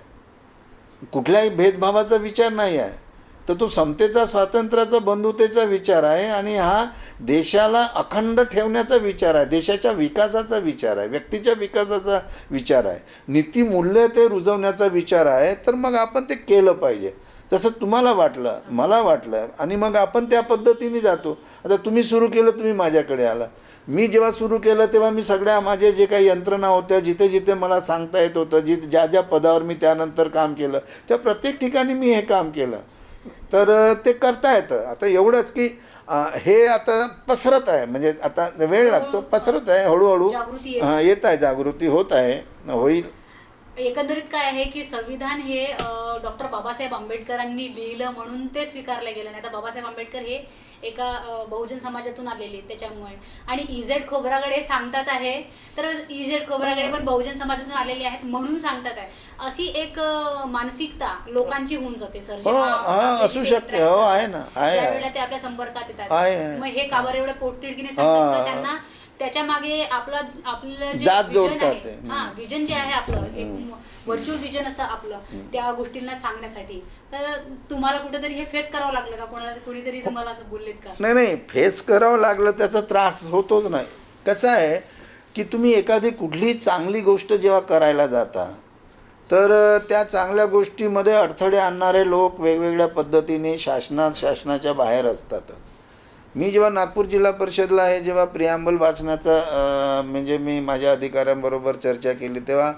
कुठल्याही भेदभावाचा विचार नाही आहे. तर तो समतेचा, स्वातंत्र्याचा, बंधुतेचा विचार आहे आणि हा देशाला अखंड ठेवण्याचा विचार आहे, देशाच्या विकासाचा विचार आहे, व्यक्तीच्या विकासाचा विचार आहे, नीतिमूल्य ते रुजवण्याचा विचार आहे. तर मग आपण ते केलं पाहिजे, जसं तुम्हाला वाटलं, मला वाटलं, आणि मग आपण त्या पद्धतीने जातो. आता तुम्ही सुरू केलं, तुम्ही माझ्याकडे आला. मी जेव्हा सुरू केलं तेव्हा मी सगळ्या माझे जे काही यंत्रणा होत्या, जिथे जिथे मला सांगता येत होतं, ज्या ज्या पदावर मी त्यानंतर काम केलं, त्या प्रत्येक ठिकाणी मी हे काम केलं. तर ते करता येतं. आता एवढंच की हे आता पसरत आहे, म्हणजे आता वेळ लागतो, पसरत आहे हळूहळू. जागृती येत आहे, जागृती होत आहे, होईल. एकंदरीत काय आहे की संविधान हे डॉक्टर बाबासाहेब आंबेडकरांनी लिहिलं म्हणून ते स्वीकारलं गेलं नाही. आता बाबासाहेब आंबेडकर हे एका बहुजन समाजातून आलेले, त्याच्यामुळे. आणि इझेड खोब्रागडे सांगतात आहे, तर इझेड खोब्रागडे पण बहुजन समाजातून आलेले आहेत म्हणून सांगतात आहे, अशी एक मानसिकता लोकांची होऊन जाते सर. असू शकते. हो, आहे ना, आहे. त्यावेळेला ते आपल्या संपर्कात येतात, आहे. मग हे का बरं एवढं पोटतिडकीने सांगतात, तर त्यांना त्याच्या मागे आपलं जे जात विजन जोडतात आहे, ते. हा विजन जे आहे आपलं, एक व्हर्च्युअल विजन असतं आपलं, त्या गोष्टींना सांगण्यासाठी. तर तुम्हाला कुठेतरी हे फेस करावं लागलं का? कोणीतरी तुम्हाला असं बोललेत का? नाही, फेस करावं लागलं, त्याचा त्रास होतोच नाही. कसं आहे की तुम्ही एखादी कुठली चांगली गोष्ट जेव्हा करायला जाता, तर त्या चांगल्या गोष्टीमध्ये अडथळे आणणारे लोक वेगवेगळ्या पद्धतीने शासनाच्या बाहेर असतातच. मी जेव्हा नागपूर जिल्हा परिषदला आहे, जेव्हा प्रिॲम्बल वाचनाचा म्हणजे मी माझ्या अधिकाऱ्यांबरोबर चर्चा केली, तेव्हा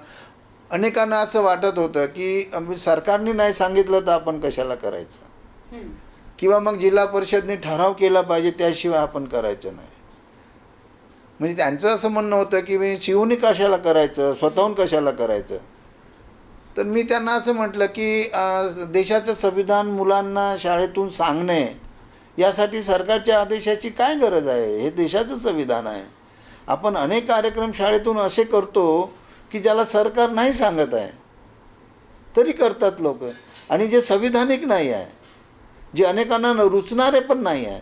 अनेकांना असं वाटत होतं की सरकारने नाही सांगितलं तर आपण कशाला करायचं, किंवा मग जिल्हा परिषदने ठराव केला पाहिजे त्याशिवाय आपण करायचं नाही. म्हणजे त्यांचं असं म्हणणं होतं की मी शिवून कशाला करायचं, स्वतःहून कशाला करायचं. तर मी त्यांना असं म्हटलं की देशाचं संविधान मुलांना शाळेतून सांगणे, यासाठी सरकारच्या आदेशाची काय गरज आहे? हे देशाचं संविधान आहे. आपण अनेक कार्यक्रम शाळेतून असे करतो की ज्याला सरकार नाही सांगत आहे तरी करतात लोक, आणि जे संविधानिक नाही आहे, जे अनेकांना रुचणारे पण नाही आहे.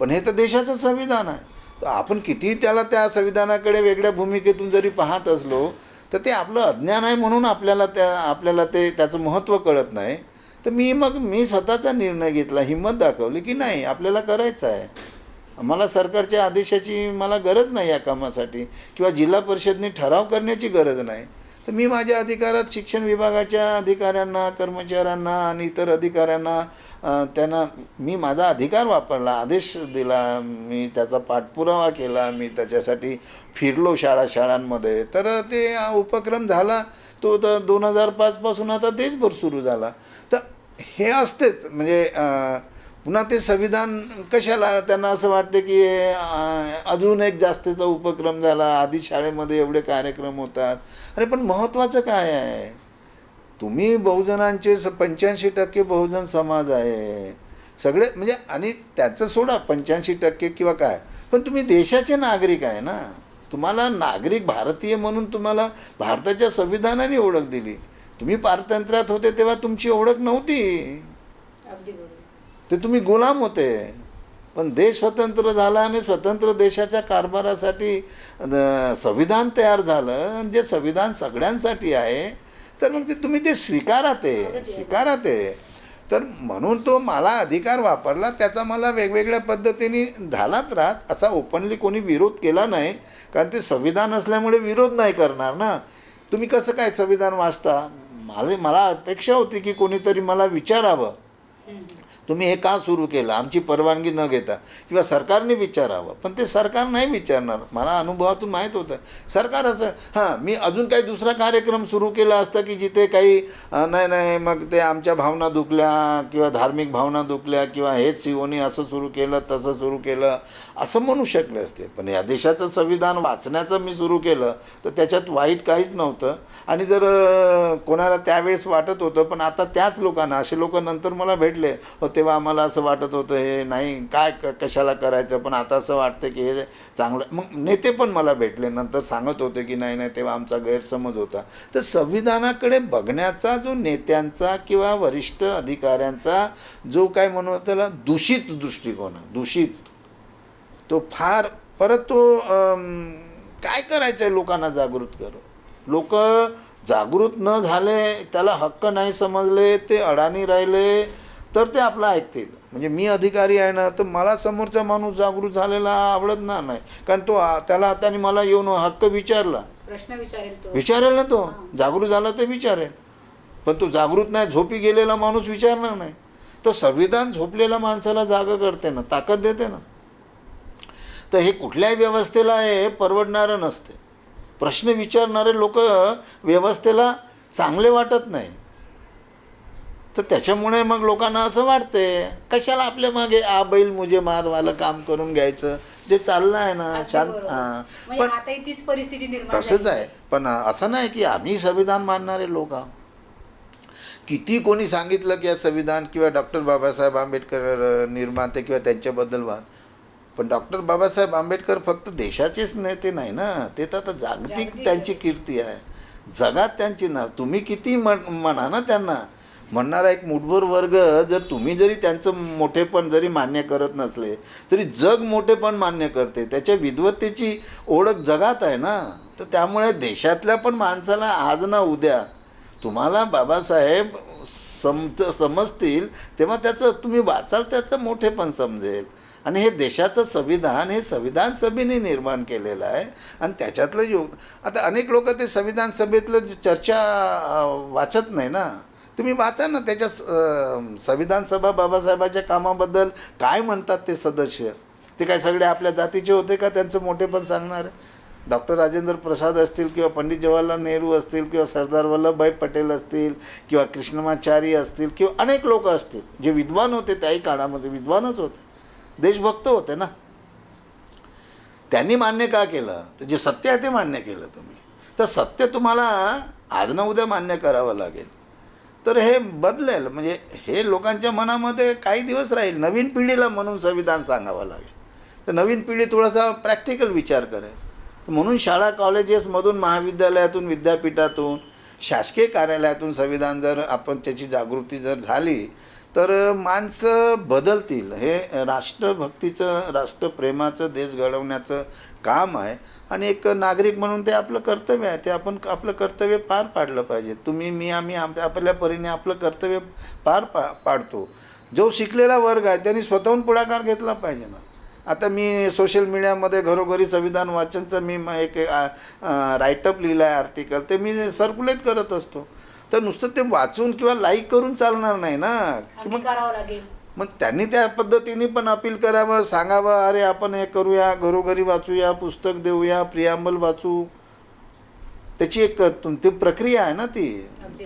पण हे तर देशाचं संविधान आहे. तर आपण किती त्याला त्या संविधानाकडे वेगळ्या भूमिकेतून जरी पाहत असलो, तर ते आपलं अज्ञान आहे म्हणून आपल्याला ते त्याचं महत्त्व कळत नाही. तर मी स्वतःचा निर्णय घेतला, हिंमत दाखवली की नाही, आपल्याला करायचं आहे. मला सरकारच्या आदेशाची मला गरज नाही या कामासाठी, किंवा जिल्हा परिषदने ठराव करण्याची गरज नाही. तर मी माझ्या अधिकारात शिक्षण विभागाच्या अधिकाऱ्यांना, कर्मचाऱ्यांना आणि इतर अधिकाऱ्यांना त्यांना मी माझा अधिकार वापरला, आदेश दिला, मी त्याचा पाठपुरावा केला, मी त्याच्यासाठी फिरलो शाळांमध्ये. तर ते उपक्रम झाला तो तर 2005 आता देशभर सुरू झाला. तर हे असतेच, म्हणजे पुन्हा ते संविधान कशाला, त्यांना असं वाटते की अजून एक जास्तीचा उपक्रम झाला, आधी शाळेमध्ये एवढे कार्यक्रम होतात. अरे पण महत्त्वाचं काय आहे, तुम्ही बहुजनांचे 85% बहुजन समाज आहे सगळे, म्हणजे आणि त्याचं सोडा 85% किंवा काय, पण तुम्ही देशाचे नागरिक आहे ना. तुम्हाला नागरिक भारतीय म्हणून तुम्हाला भारताच्या संविधानाने ओळख दिली. तुम्ही पारतंत्र्यात होते तेव्हा तुमची ओळख नव्हती, अगदी बरोबर. ते तुम्ही गुलाम होते. पण देश स्वतंत्र झाला आणि स्वतंत्र देशाच्या कारभारासाठी संविधान तयार झालं, जे संविधान सगळ्यांसाठी आहे. तर मग तुम्ही ते स्वीकाराते. तर म्हणून तो मला अधिकार वापरला, त्याचा मला वेगवेगळ्या पद्धतीने झाला त्रास. असा ओपनली कोणी विरोध केला नाही, कारण ते संविधान असल्यामुळे विरोध नाही करणार ना. तुम्ही कसं काय संविधान वाचता, मला अपेक्षा होती की कोणीतरी मला विचारावं, हम्म. तुम्ही हे का सुरू केलं आमची परवानगी न घेता, किंवा सरकारने विचारावं. पण ते सरकार नाही विचारणार. मला अनुभवातून माहीत होतं सरकार असं, हां मी अजून काही दुसरा कार्यक्रम सुरू केला असता की जिथे काही नाही मग ते आमच्या भावना दुखल्या किंवा धार्मिक भावना दुखल्या किंवा हेच सीओनी असं सुरू केलं तसं सुरू केलं असं म्हणू शकले असते. पण या देशाचं संविधान वाचण्याचं मी सुरू केलं तर त्याच्यात वाईट काहीच नव्हतं. आणि जर कोणाला त्यावेळेस वाटत होतं, पण आता त्याच लोकांना, असे लोक नंतर मला भेटले, हो तेव्हा आम्हाला असं वाटत होतं हे नाही काय कशाला करायचं, पण आता असं वाटतं की हे चांगलं. मग नेते पण मला भेटले नंतर सांगत होते की नाही तेव्हा आमचा गैरसमज होता. तर संविधानाकडे बघण्याचा जो नेत्यांचा किंवा वरिष्ठ अधिकाऱ्यांचा जो काय म्हणू त्याला दूषित दृष्टिकोन आहे, दूषित, तो फार. परत तो काय करायचं आहे लोकांना जागृत करू. लोक जागृत न झाले, त्याला हक्क नाही समजले, ते अडाणी राहिले तर ते आपलं ऐकतील. म्हणजे मी अधिकारी आहे ना, तर मला समोरचा माणूस जागृत झालेला आवडणार नाही. कारण तो त्याला त्याने मला येऊन हक्क विचारला, प्रश्न विचारेल ना, तो जागृत झाला तर विचारेल. पण तो जागृत नाही, झोपी गेलेला माणूस विचारणार नाही. तो संविधान झोपलेल्या माणसाला जागा करते ना, ताकद देते ना. तर हे कुठल्याही व्यवस्थेला हे परवडणारं नसते. प्रश्न विचारणारे लोक व्यवस्थेला चांगले वाटत नाही. तर त्याच्यामुळे मग लोकांना असं वाटते कशाला आपल्या मागे बैल मुझे मारवालं काम करून घ्यायचं, जे चाललं आहे ना शांत. हां पण आताही तीच परिस्थिती निर्माण तसंच आहे. पण असं नाही की आम्ही संविधान मानणारे लोक आहोत. किती कोणी सांगितलं की या संविधान किंवा डॉक्टर बाबासाहेब आंबेडकर निर्माते किंवा त्यांच्याबद्दल वाद, पण डॉक्टर बाबासाहेब आंबेडकर फक्त देशाचेच नेते नाही ना, ते तर आता जागतिक त्यांची कीर्ती आहे, जगात त्यांची ना. तुम्ही किती म्हणा ना त्यांना, म्हणणारा एक मुठभर वर्ग, जर तुम्ही जरी त्यांचं मोठेपण जरी मान्य करत नसले तरी जग मोठेपण मान्य करते. त्याच्या विद्वत्तेची ओळख जगात आहे ना. तर त्यामुळे देशातल्या पण माणसाला आज ना उद्या तुम्हाला बाबासाहेब समजतील तेव्हा त्याचं तुम्ही वाचाल, त्याचं मोठेपण समजेल. आणि हे देशाचं संविधान हे संविधान सभेने निर्माण केलेलं आहे. आणि त्याच्यातलं आता अनेक लोक ते संविधान सभेतलं चर्चा वाचत नाही ना. तुम्ही वाचा ना त्याच्या संविधान सभा बाबासाहेबाच्या कामाबद्दल काय म्हणतात ते सदस्य. ते काय सगळे आपल्या जातीचे होते का त्यांचं मोठेपण सांगणार. डॉक्टर राजेंद्र प्रसाद असतील किंवा पंडित जवाहरलाल नेहरू असतील किंवा सरदार वल्लभभाई पटेल असतील किंवा कृष्णमाचारी असतील किंवा अनेक लोक असतील जे विद्वान होते, त्याही काळामध्ये विद्वानच होते, देशभक्त होते ना. त्यांनी मान्य का केलं, तर जे सत्य आहे ते मान्य केलं तुम्ही. तर सत्य तुम्हाला आज ना उद्या मान्य करावं लागेल. तर हे बदलेल. म्हणजे हे लोकांच्या मनामध्ये काही दिवस राहील. नवीन पिढीला म्हणून संविधान सांगावं लागेल. तर नवीन पिढी थोडासा प्रॅक्टिकल विचार करेल. तर म्हणून शाळा कॉलेजेसमधून, महाविद्यालयातून, विद्यापीठातून, शासकीय कार्यालयातून संविधान जर आपण त्याची जागृती जर झाली तर माणसं बदलतील. हे राष्ट्रभक्तीचं, राष्ट्रप्रेमाचं, देश घडवण्याचं काम आहे. आणि एक नागरिक म्हणून ते आपलं कर्तव्य आहे. ते आपण आपलं कर्तव्य पार पाडलं पाहिजे. तुम्ही, मी, आम्ही आपल्या परीने आपलं कर्तव्य पाडतो. जो शिकलेला वर्ग आहे त्यांनी स्वतःहून पुढाकार घेतला पाहिजे ना. आता मी सोशल मीडियामध्ये घरोघरी संविधान वाचनचं मी एक राईटअप लिहिलं आहे, आर्टिकल, ते मी सर्क्युलेट करत असतो. तर नुसतं ते वाचून किंवा लाईक करून चालणार नाही ना. करावं लागेल. मग त्यांनी त्या पद्धतीने पण अपील करावं, सांगावं, अरे आपण हे करूया, घरोघरी वाचूया, पुस्तक देऊया, प्रियांबल वाचू. त्याची एक ती प्रक्रिया आहे ना ती.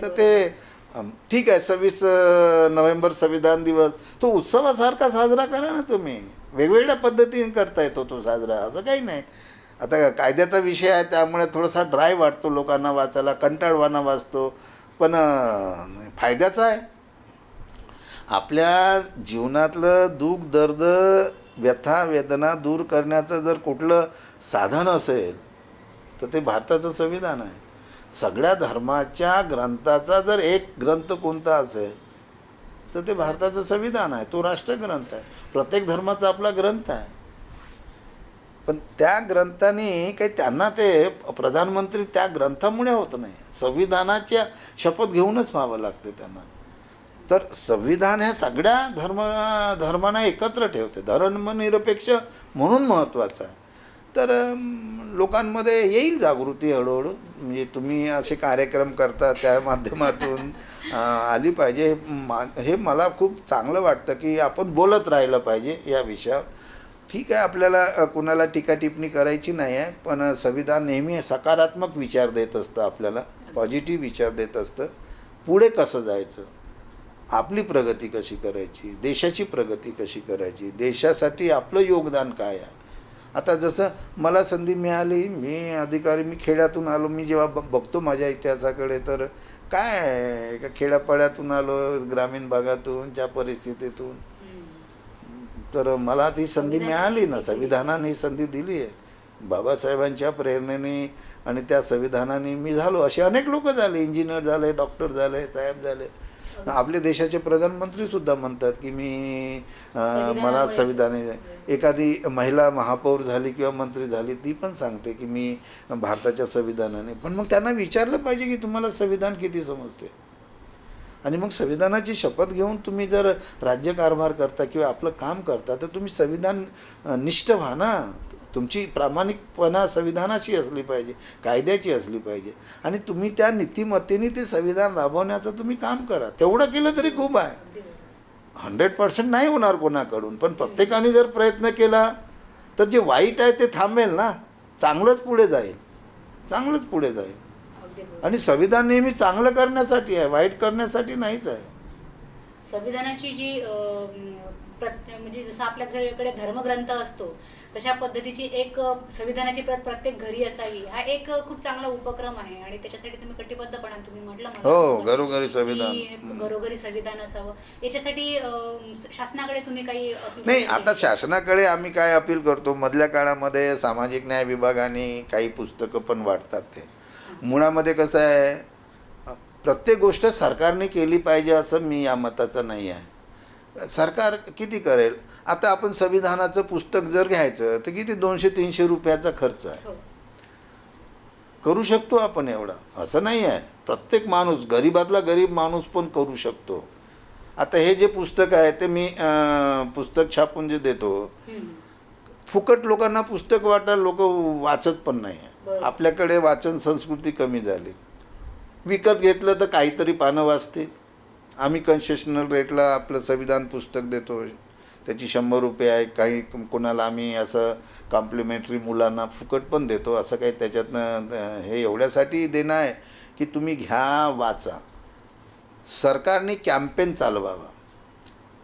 तर ते ठीक आहे. 26 नोव्हेंबर संविधान दिवस तो उत्सवासारखा साजरा करा ना तुम्ही. वेगवेगळ्या पद्धतीने करता येतो तो साजरा, असं काही नाही. आता कायद्याचा विषय आहे त्यामुळे थोडासा ड्राय वाटतो लोकांना वाचायला, कंटाळवाना वाचतो, पण फायद्याचा आहे. आपल्या जीवनातलं दुःख, दर्द, व्यथा, वेदना दूर करण्याचं जर कुठलं साधन असेल तर ते भारताचं संविधान आहे. सगळ्या धर्माच्या ग्रंथाचा जर एक ग्रंथ कोणता असेल तर ते भारताचं संविधान आहे. तो राष्ट्रग्रंथ आहे. प्रत्येक धर्माचा आपला ग्रंथ आहे. पण त्या ग्रंथाने काही त्यांना ते प्रधानमंत्री त्या ग्रंथामुळे होत नाही. संविधानाच्या शपथ घेऊनच व्हावं लागते त्यांना. तर संविधान ह्या सगळ्या धर्मांना एकत्र ठेवते. धर्मनिरपेक्ष म्हणून महत्त्वाचं आहे. तर लोकांमध्ये येईल जागृती हळूहळू. म्हणजे तुम्ही असे कार्यक्रम करता त्या माध्यमातून आली पाहिजे. हे मला खूप चांगलं वाटतं की आपण बोलत राहिलं पाहिजे या विषयावर. ठीक आहे, आपल्याला कुणाला टीका टिप्पणी करायची नाही आहे, पण संविधान नेहमी सकारात्मक विचार देत असतं, आपल्याला पॉझिटिव्ह विचार देत असतं. पुढे कसं जायचं, आपली प्रगती कशी करायची, देशाची प्रगती कशी करायची, देशासाठी आपलं योगदान काय आहे. आता जसं मला संधी मिळाली, मी खेड्यातून आलो. मी जेव्हा बघतो माझ्या इतिहासाकडे, तर काय आहे, एका खेड्यापाड्यातून आलो, ग्रामीण भागातून, ज्या परिस्थितीतून, तर मला ती संधी मिळाली ना. संविधानाने ही संधी दिली आहे. बाबासाहेबांच्या प्रेरणेने आणि त्या संविधानाने मी झालो. असे अनेक लोक झाले, इंजिनियर झाले, डॉक्टर झाले, साहेब झाले. आपल्या देशाचे प्रधानमंत्रीसुद्धा म्हणतात की मला संविधानाने. एखादी महिला महापौर झाली किंवा मंत्री झाली, ती पण सांगते की मी भारताच्या संविधानाने. पण मग त्यांना विचारलं पाहिजे की तुम्हाला संविधान किती समजते. आणि मग संविधानाची शपथ घेऊन तुम्ही जर राज्यकारभार करता किंवा आपलं काम करता, तर तुम्ही संविधान निष्ठ व्हा ना. तुमची प्रामाणिकपणा संविधानाची असली पाहिजे, कायद्याची असली पाहिजे. आणि तुम्ही त्या नीतिमत्तेने ते संविधान राबवण्याचं तुम्ही काम करा. तेवढं केलं तरी खूप आहे. 100% नाही होणार कोणाकडून, पण प्रत्येकाने जर प्रयत्न केला तर जे वाईट आहे ते थांबेल ना. चांगलंच पुढे जाईल, चांगलंच पुढे जाईल. आणि संविधान नेहमी चांगलं करण्यासाठी आहे, वाईट करण्यासाठी नाहीच आहे. संविधानाची जी म्हणजे जसं आपल्या घराकडे धर्मग्रंथ असतो, तशा पद्धतीची एक संविधानाची प्रत प्रत्येक घरी असावी, हा एक खूप चांगला उपक्रम आहे. आणि त्याच्यासाठी तुम्ही कटिबद्धपणा, तुम्ही म्हटलं हो, घरोघरी संविधान, घरोघरी संविधान असावं. याच्यासाठी शासनाकडे तुम्ही काही नाही. आता शासनाकडे आम्ही काय अपील करतो, मधल्या काळामध्ये सामाजिक न्याय विभागाने काही पुस्तकं पण वाटतात. ते मुळामध्ये कसं आहे, प्रत्येक गोष्ट सरकारने केली पाहिजे असं मी या मताचं नाही आहे. सरकार किती करेल. आता आपण संविधानाचं पुस्तक जर घ्यायचं तर किती 200-300 रुपयाचा खर्च आहे. करू शकतो आपण एवढा, असं नाही आहे. प्रत्येक माणूस, गरीबातला गरीब माणूस पण करू शकतो. आता हे जे पुस्तक आहे ते मी पुस्तक छापून जे देतो, फुकट लोकांना पुस्तक वाटायला लोक वाचत पण नाही आहे. आपल्याकडे वाचन संस्कृती कमी झाली. विकत घेतलं तर काहीतरी पानं वाचतील. आम्ही कन्सेशनल रेटला आपलं संविधान पुस्तक देतो, त्याची 100 रुपये आहे. काही कोणाला आम्ही असं कॉम्प्लिमेंटरी मुलांना फुकट पण देतो. असं काही त्याच्यातनं हे एवढ्यासाठी देणं आहे की तुम्ही घ्या, वाचा. सरकारने कॅम्पेन चालवावा,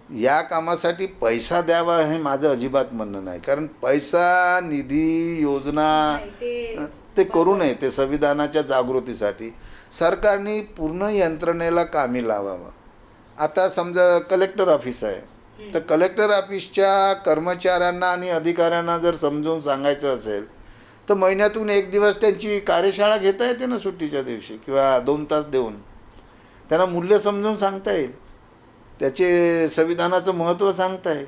या कामासाठी पैसा द्यावा हे माझं अजिबात म्हणणं नाही. कारण पैसा, निधी, योजना ते करू नये. ते संविधानाच्या जागृतीसाठी सरकारने पूर्ण यंत्रणेला कामी लावावं. आता समजा कलेक्टर ऑफिस आहे, तर कलेक्टर ऑफिसच्या कर्मचाऱ्यांना आणि अधिकाऱ्यांना जर समजून सांगायचं असेल तर महिन्यातून 1 दिवस त्यांची कार्यशाळा घेता येते ना, सुट्टीच्या दिवशी, किंवा 2 तास देऊन त्यांना मूल्य समजून सांगता येईल, त्याचे संविधानाचं महत्त्व सांगता येईल.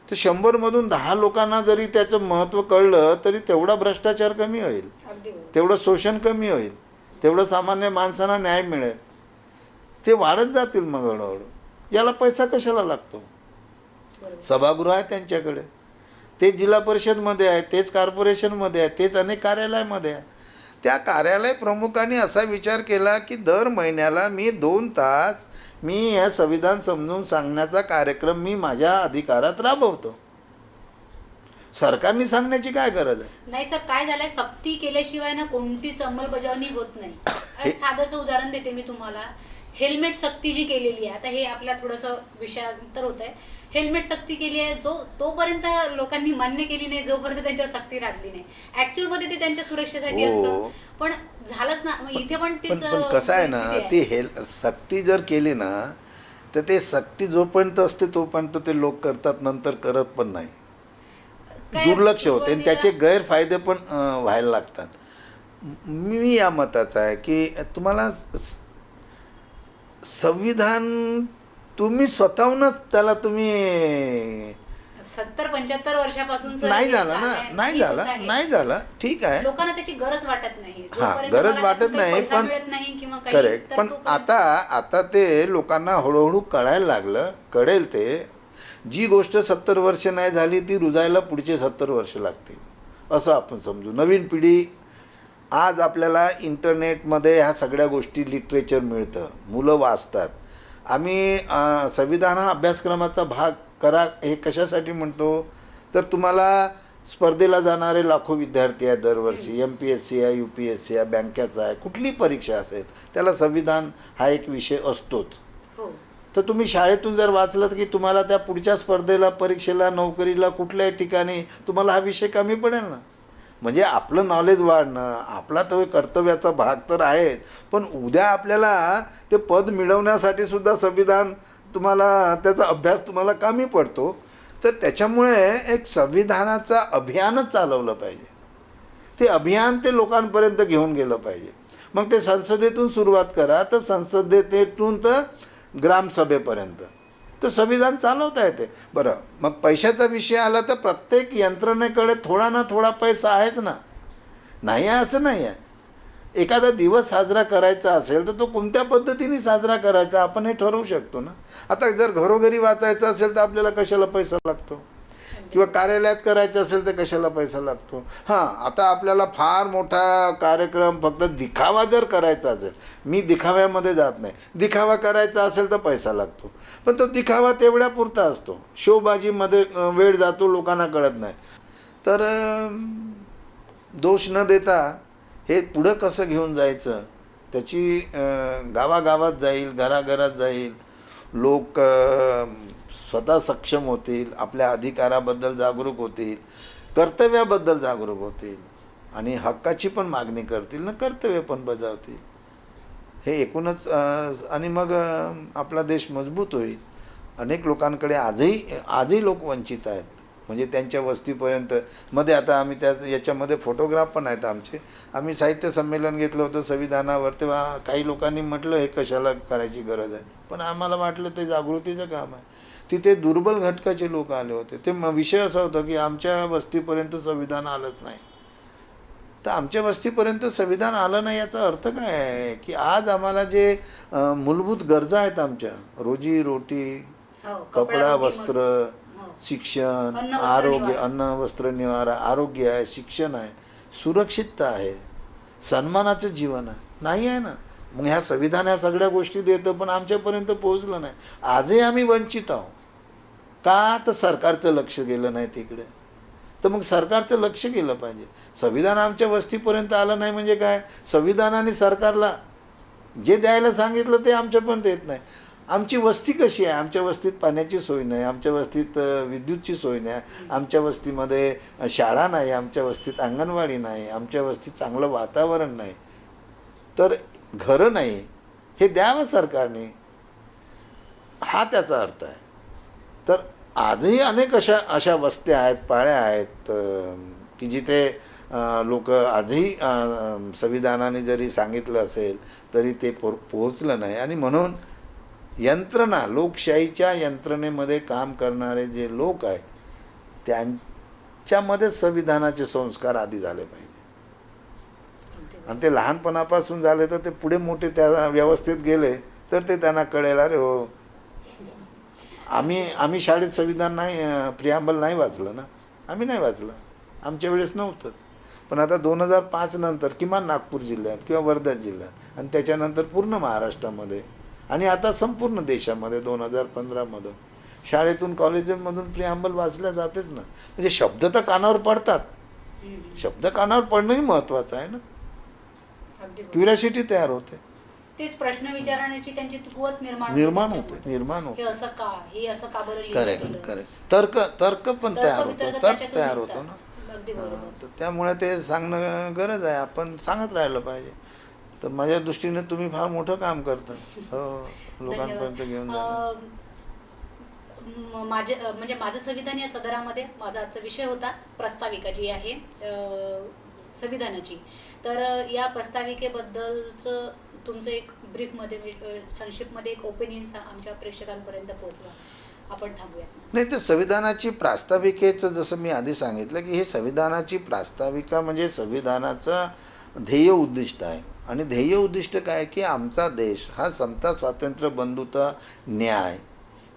तर 100मधून 10 लोकांना जरी त्याचं महत्त्व कळलं तरी तेवढा भ्रष्टाचार कमी होईल, तेवढं शोषण कमी होईल, तेवढं सामान्य माणसांना न्याय मिळेल. ते वाढत जातील मग हळूहळू. याला पैसा कशाला लागतो. सभागृह आहे त्यांच्याकडे, तेच जिल्हा परिषदमध्ये आहे, तेच कॉर्पोरेशनमध्ये आहे, तेच अनेक कार्यालयामध्ये आहे. त्या कार्यालय प्रमुखांनी असा विचार केला की दर महिन्याला मी 2 तास मी हे संविधान समजून सांगण्याचा कार्यक्रम मी माझ्या अधिकारात राबवतो. सरकारने सांगण्याची काय गरज आहे. नाही सर, काय झालंय, सक्ती केल्याशिवाय ना कोणतीच अंमलबजावणी होत नाही. एक साधंसं उदाहरण देते मी तुम्हाला. हेल्मेट सक्ती जी केलेली आहे, आता हे आपल्या थोडंसं विषयांतर होत आहे. हेल्मेट सक्ती केली आहे, तोपर्यंत लोकांनी मान्य केली नाही जोपर्यंत त्यांच्यावर सक्ती लागली नाही. ॲक्च्युअलमध्ये ते त्यांच्या सुरक्षेसाठी असतं, पण झालंच ना. इथे पण कसं आहे ना, ती सक्ती जर केली ना तर ते सक्ती जोपर्यंत असते तोपर्यंत ते लोक करतात, नंतर करत पण नाही, दुर्लक्ष होते आणि त्याचे गैरफायदे पण व्हायला लागतात. मी या मताचा आहे की तुम्हाला संविधान तुम्ही स्वतःहूनच त्याला तुम्ही 70-75 वर्षापासून नाही झालं ना, नाही झालं, ठीक आहे. लोकांना त्याची गरज वाटत नाही. गरज वाटत नाही, पण करेक्ट. पण आता ते लोकांना हळूहळू कळायला लागलं, कळेल ते. जी गोष्ट 70 वर्ष नाही झाली ती रुजायला पुढचे 70 वर्ष लागतील, असं आपण समजू. नवीन पिढी आज आपल्याला इंटरनेटमध्ये ह्या सगळ्या गोष्टी लिटरेचर मिळतं, मुलं वाचतात. आम्ही संविधान हा अभ्यासक्रमाचा भाग करा हे कशासाठी म्हणतो, तर तुम्हाला स्पर्धेला जाणारे लाखो विद्यार्थी आहेत दरवर्षी, MPSC आहे, UPSC आहे, बँकेचा आहे, कुठली परीक्षा असेल त्याला संविधान हा एक विषय असतोच. हो. तर तुम्ही शाळेतून जर वाचलं की तुम्हाला त्या पुढच्या स्पर्धेला, परीक्षेला, नोकरीला, कुठल्याही ठिकाणी तुम्हाला हा विषय कमी पडेल ना. म्हणजे आपलं नॉलेज वाढणं आपला तो कर्तव्याचा भाग तर आहे, पण उद्या आपल्याला ते पद मिळवण्यासाठी सुद्धा संविधान तुम्हाला त्याचा अभ्यास तुम्हाला कमी पडतो. तर त्याच्यामुळे एक संविधानाचं अभियानच चालवलं पाहिजे. ते अभियान ते लोकांपर्यंत घेऊन गेलं पाहिजे. मग ते संसदेतून सुरुवात करा, तर संसदेतून तर ग्रामसभेपर्यंत तर संविधान चालवता येते. बरं, मग पैशाचा विषय आला तर प्रत्येक यंत्रणेकडे थोडा ना थोडा पैसा आहेच ना, नाही आहे असं नाही आहे. एखादा दिवस साजरा करायचा असेल तर तो कोणत्या पद्धतीने साजरा करायचा आपण हे ठरवू शकतो ना. आता जर घरोघरी वाचायचं असेल तर आपल्याला कशाला पैसा लागतो, किंवा कार्यालयात करायचं असेल तर कशाला पैसा लागतो. हां, आता आपल्याला फार मोठा कार्यक्रम फक्त दिखावा जर करायचा असेल, मी दिखाव्यामध्ये जात नाही, दिखावा करायचा असेल तर पैसा लागतो, पण तो दिखावा तेवढ्यापुरता असतो, शोबाजीमध्ये वेळ जातो, लोकांना कळत नाही. तर दोष न देता हे पुढं कसं घेऊन जायचं त्याची गावागावात जाईल, घराघरात जाईल, लोक स्वतः सक्षम होतील, आपल्या अधिकाराबद्दल जागरूक होतील, कर्तव्याबद्दल जागरूक होतील आणि हक्काची पण मागणी करतील ना, कर्तव्य पण बजावतील. हे एकूणच आणि मग आपला देश मजबूत होईल. अनेक लोकांकडे आजही लोक वंचित आहेत, म्हणजे त्यांच्या वस्तीपर्यंत. मध्ये आता आम्ही याच्यामध्ये फोटोग्राफ पण आहेत आमचे. आम्ही साहित्य संमेलन घेतलं होतं संविधानावर, तेव्हा काही लोकांनी म्हटलं हे कशाला करायची गरज आहे, पण आम्हाला वाटलं ते जागृतीचं काम आहे. तिथे दुर्बल घटकाचे लोक आले होते. ते विषय असा होता की आमच्या वस्तीपर्यंत संविधान आलंच नाही. तर आमच्या वस्तीपर्यंत संविधान आलं नाही याचा अर्थ काय आहे की आज आम्हाला जे मूलभूत गरजा आहेत आमच्या, रोजी रोटी, कपडा, वस्त्र, शिक्षण, आरोग्य, अन्न वस्त्र निवारा, आरोग्य आहे, शिक्षण आहे, सुरक्षितता आहे, सन्मानाचं जीवन आहे, नाही आहे ना. मग ह्या संविधान ह्या सगळ्या गोष्टी देतं, पण आमच्यापर्यंत पोहोचलं नाही. आजही आम्ही वंचित आहोत. का तर सरकारचं लक्ष गेलं नाही तिकडे. तर मग सरकारचं लक्ष गेलं पाहिजे. संविधान आमच्या वस्तीपर्यंत आलं नाही म्हणजे काय, संविधानाने सरकारला जे द्यायला सांगितलं ते आमच्यापर्यंत येत नाही. आमची वस्ती कशी आहे, आमच्या वस्तीत पाण्याची सोय नाही, आमच्या वस्तीत विद्युतची सोय नाही, आमच्या वस्तीमध्ये शाळा नाही, आमच्या वस्तीत अंगणवाडी नाही, आमच्या वस्तीत चांगलं वातावरण नाही, तर घरं नाही. हे द्यावं सरकारने, हा त्याचा अर्थ आहे. तर आजही अनेक अशा वस्त्या आहेत, पाड्या आहेत की जिथे लोक आजही संविधानाने जरी सांगितलं असेल तरी ते पोहोचलं नाही. आणि म्हणून यंत्रणा, लोकशाहीच्या यंत्रणेमध्ये काम करणारे जे लोक आहेत त्यांच्यामध्ये संविधानाचे संस्कार आधी झाले पाहिजे. आणि ते लहानपणापासून झाले तर ते पुढे मोठे त्या व्यवस्थेत गेले तर ते त्यांना कळेल, अरे हो आम्ही शाळेत संविधान नाही, प्रियांबल नाही वाचलं ना, आम्ही नाही वाचलं, आमच्या वेळेस नव्हतंच. पण आता 2005 नंतर किमान नागपूर जिल्ह्यात किंवा वर्धा जिल्ह्यात आणि त्याच्यानंतर पूर्ण महाराष्ट्रामध्ये आणि आता संपूर्ण देशामध्ये 2015मधून शाळेतून, कॉलेजमधून प्रियांबल वाचल्या जातेच ना. म्हणजे शब्द तर कानावर पडतात, शब्द कानावर पडणंही महत्त्वाचं आहे ना. क्युरिओसिटी तयार होते, तेच प्रश्न विचारण्याची त्यांची कुवत निर्माण होते. हे असं का, हे असं का बरं लिहिलं गेलं? करेक्ट. तर्क पण तयार होतो, तर्क तयार होतो ना. तर त्यामुळे ते सांगणं गरज आहे, आपण सांगत राहिलं पाहिजे. तर माझ्या दृष्टीने तुम्ही फार मोठं काम करता, हो, लोकांपर्यंत घेऊन जाणं. माझं संविधान या सदरामध्ये माझा आजचा विषय होता प्रस्ताविका जी आहे संविधानाची. तर या प्रस्ताविकेबद्दलचं तुमचं एक ब्रीफमध्ये, संक्षिप्तमध्ये एक ओपिनियन आमच्या प्रेक्षकांपर्यंत पोहोचवा. आपण थांबूया. नाही, तर संविधानाची प्रास्ताविकेचं जसं मी आधी सांगितलं की हे संविधानाची प्रास्ताविका म्हणजे संविधानाचं ध्येय उद्दिष्ट आहे. आणि ध्येय उद्दिष्ट काय की आमचा देश हा समता, स्वातंत्र्य, बंधुता, न्याय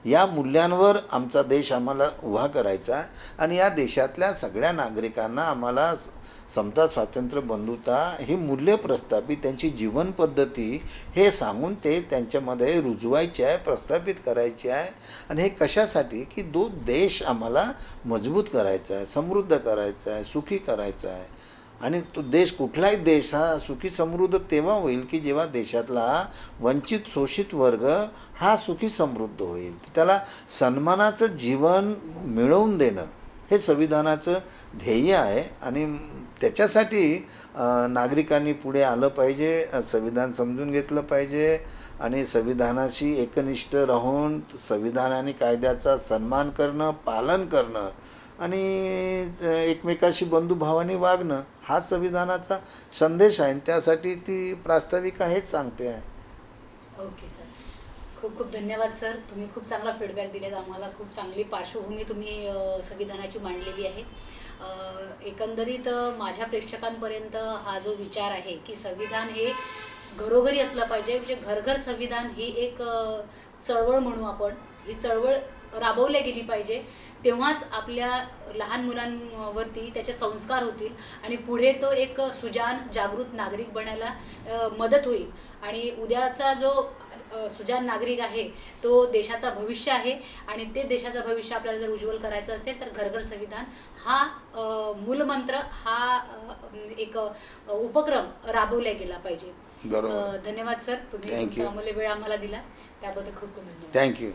या मूल्यांवर आमचा देश आम्हाला उभा करायचा आहे आणि या देशातल्या सगळ्या नागरिकांना आम्हाला समता, स्वातंत्र्य, बंधुता ही मूल्य प्रस्थापित, त्यांची जीवनपद्धती हे सांगून ते त्यांच्यामध्ये रुजवायचे आहे, प्रस्थापित करायचे आहे. आणि हे कशासाठी की देश आम्हाला मजबूत करायचा आहे, समृद्ध करायचा आहे, सुखी करायचा आहे. आणि तो देश, कुठलाही देश हा सुखी समृद्ध तेव्हा होईल की जेव्हा देशातला वंचित शोषित वर्ग हा सुखी समृद्ध होईल. त्याला सन्मानाचं जीवन मिळवून देणं हे संविधानाचं ध्येय आहे आणि त्याच्यासाठी नागरिकांनी पुढे आलं पाहिजे, संविधान समजून घेतलं पाहिजे आणि संविधानाशी एकनिष्ठ राहून संविधान आणि कायद्याचा सन्मान करणं, पालन करणं आणि एकमेकाशी बंधुभावाने वागणं हा संविधानाचा संदेश आहे. त्यासाठी ती प्रास्ताविका हेच सांगते आहे. ओके सर, खूप खूप धन्यवाद सर. तुम्ही खूप चांगला फीडबॅक दिलेत आम्हाला. खूप चांगली पार्श्वभूमी तुम्ही संविधानाची मांडलेली आहे. एकंदरीत माझ्या प्रेक्षकांपर्यंत हा जो विचार आहे की संविधान हे घरोघरी असलं पाहिजे, म्हणजे घर घर संविधान ही एक चळवळ म्हणू आपण, ही चळवळ राबवल्या गेली पाहिजे. तेव्हाच आपल्या लहान मुलांवरती त्याचे संस्कार होतील आणि पुढे तो एक सुजाण, जागृत नागरिक बनायला मदत होईल. आणि उद्याचा जो सुजाण नागरिक आहे तो देशाचा भविष्य आहे आणि ते देशाचं भविष्य आपल्याला जर उज्ज्वल करायचं असेल तर घर घर संविधान हा मूलमंत्र, हा एक उपक्रम राबवला गेला पाहिजे. बरोबर. धन्यवाद सर, तुम्ही तुमचा अमूल्य वेळ आम्हाला दिला त्याबद्दल खूप खूप धन्यवाद. थँक्यू.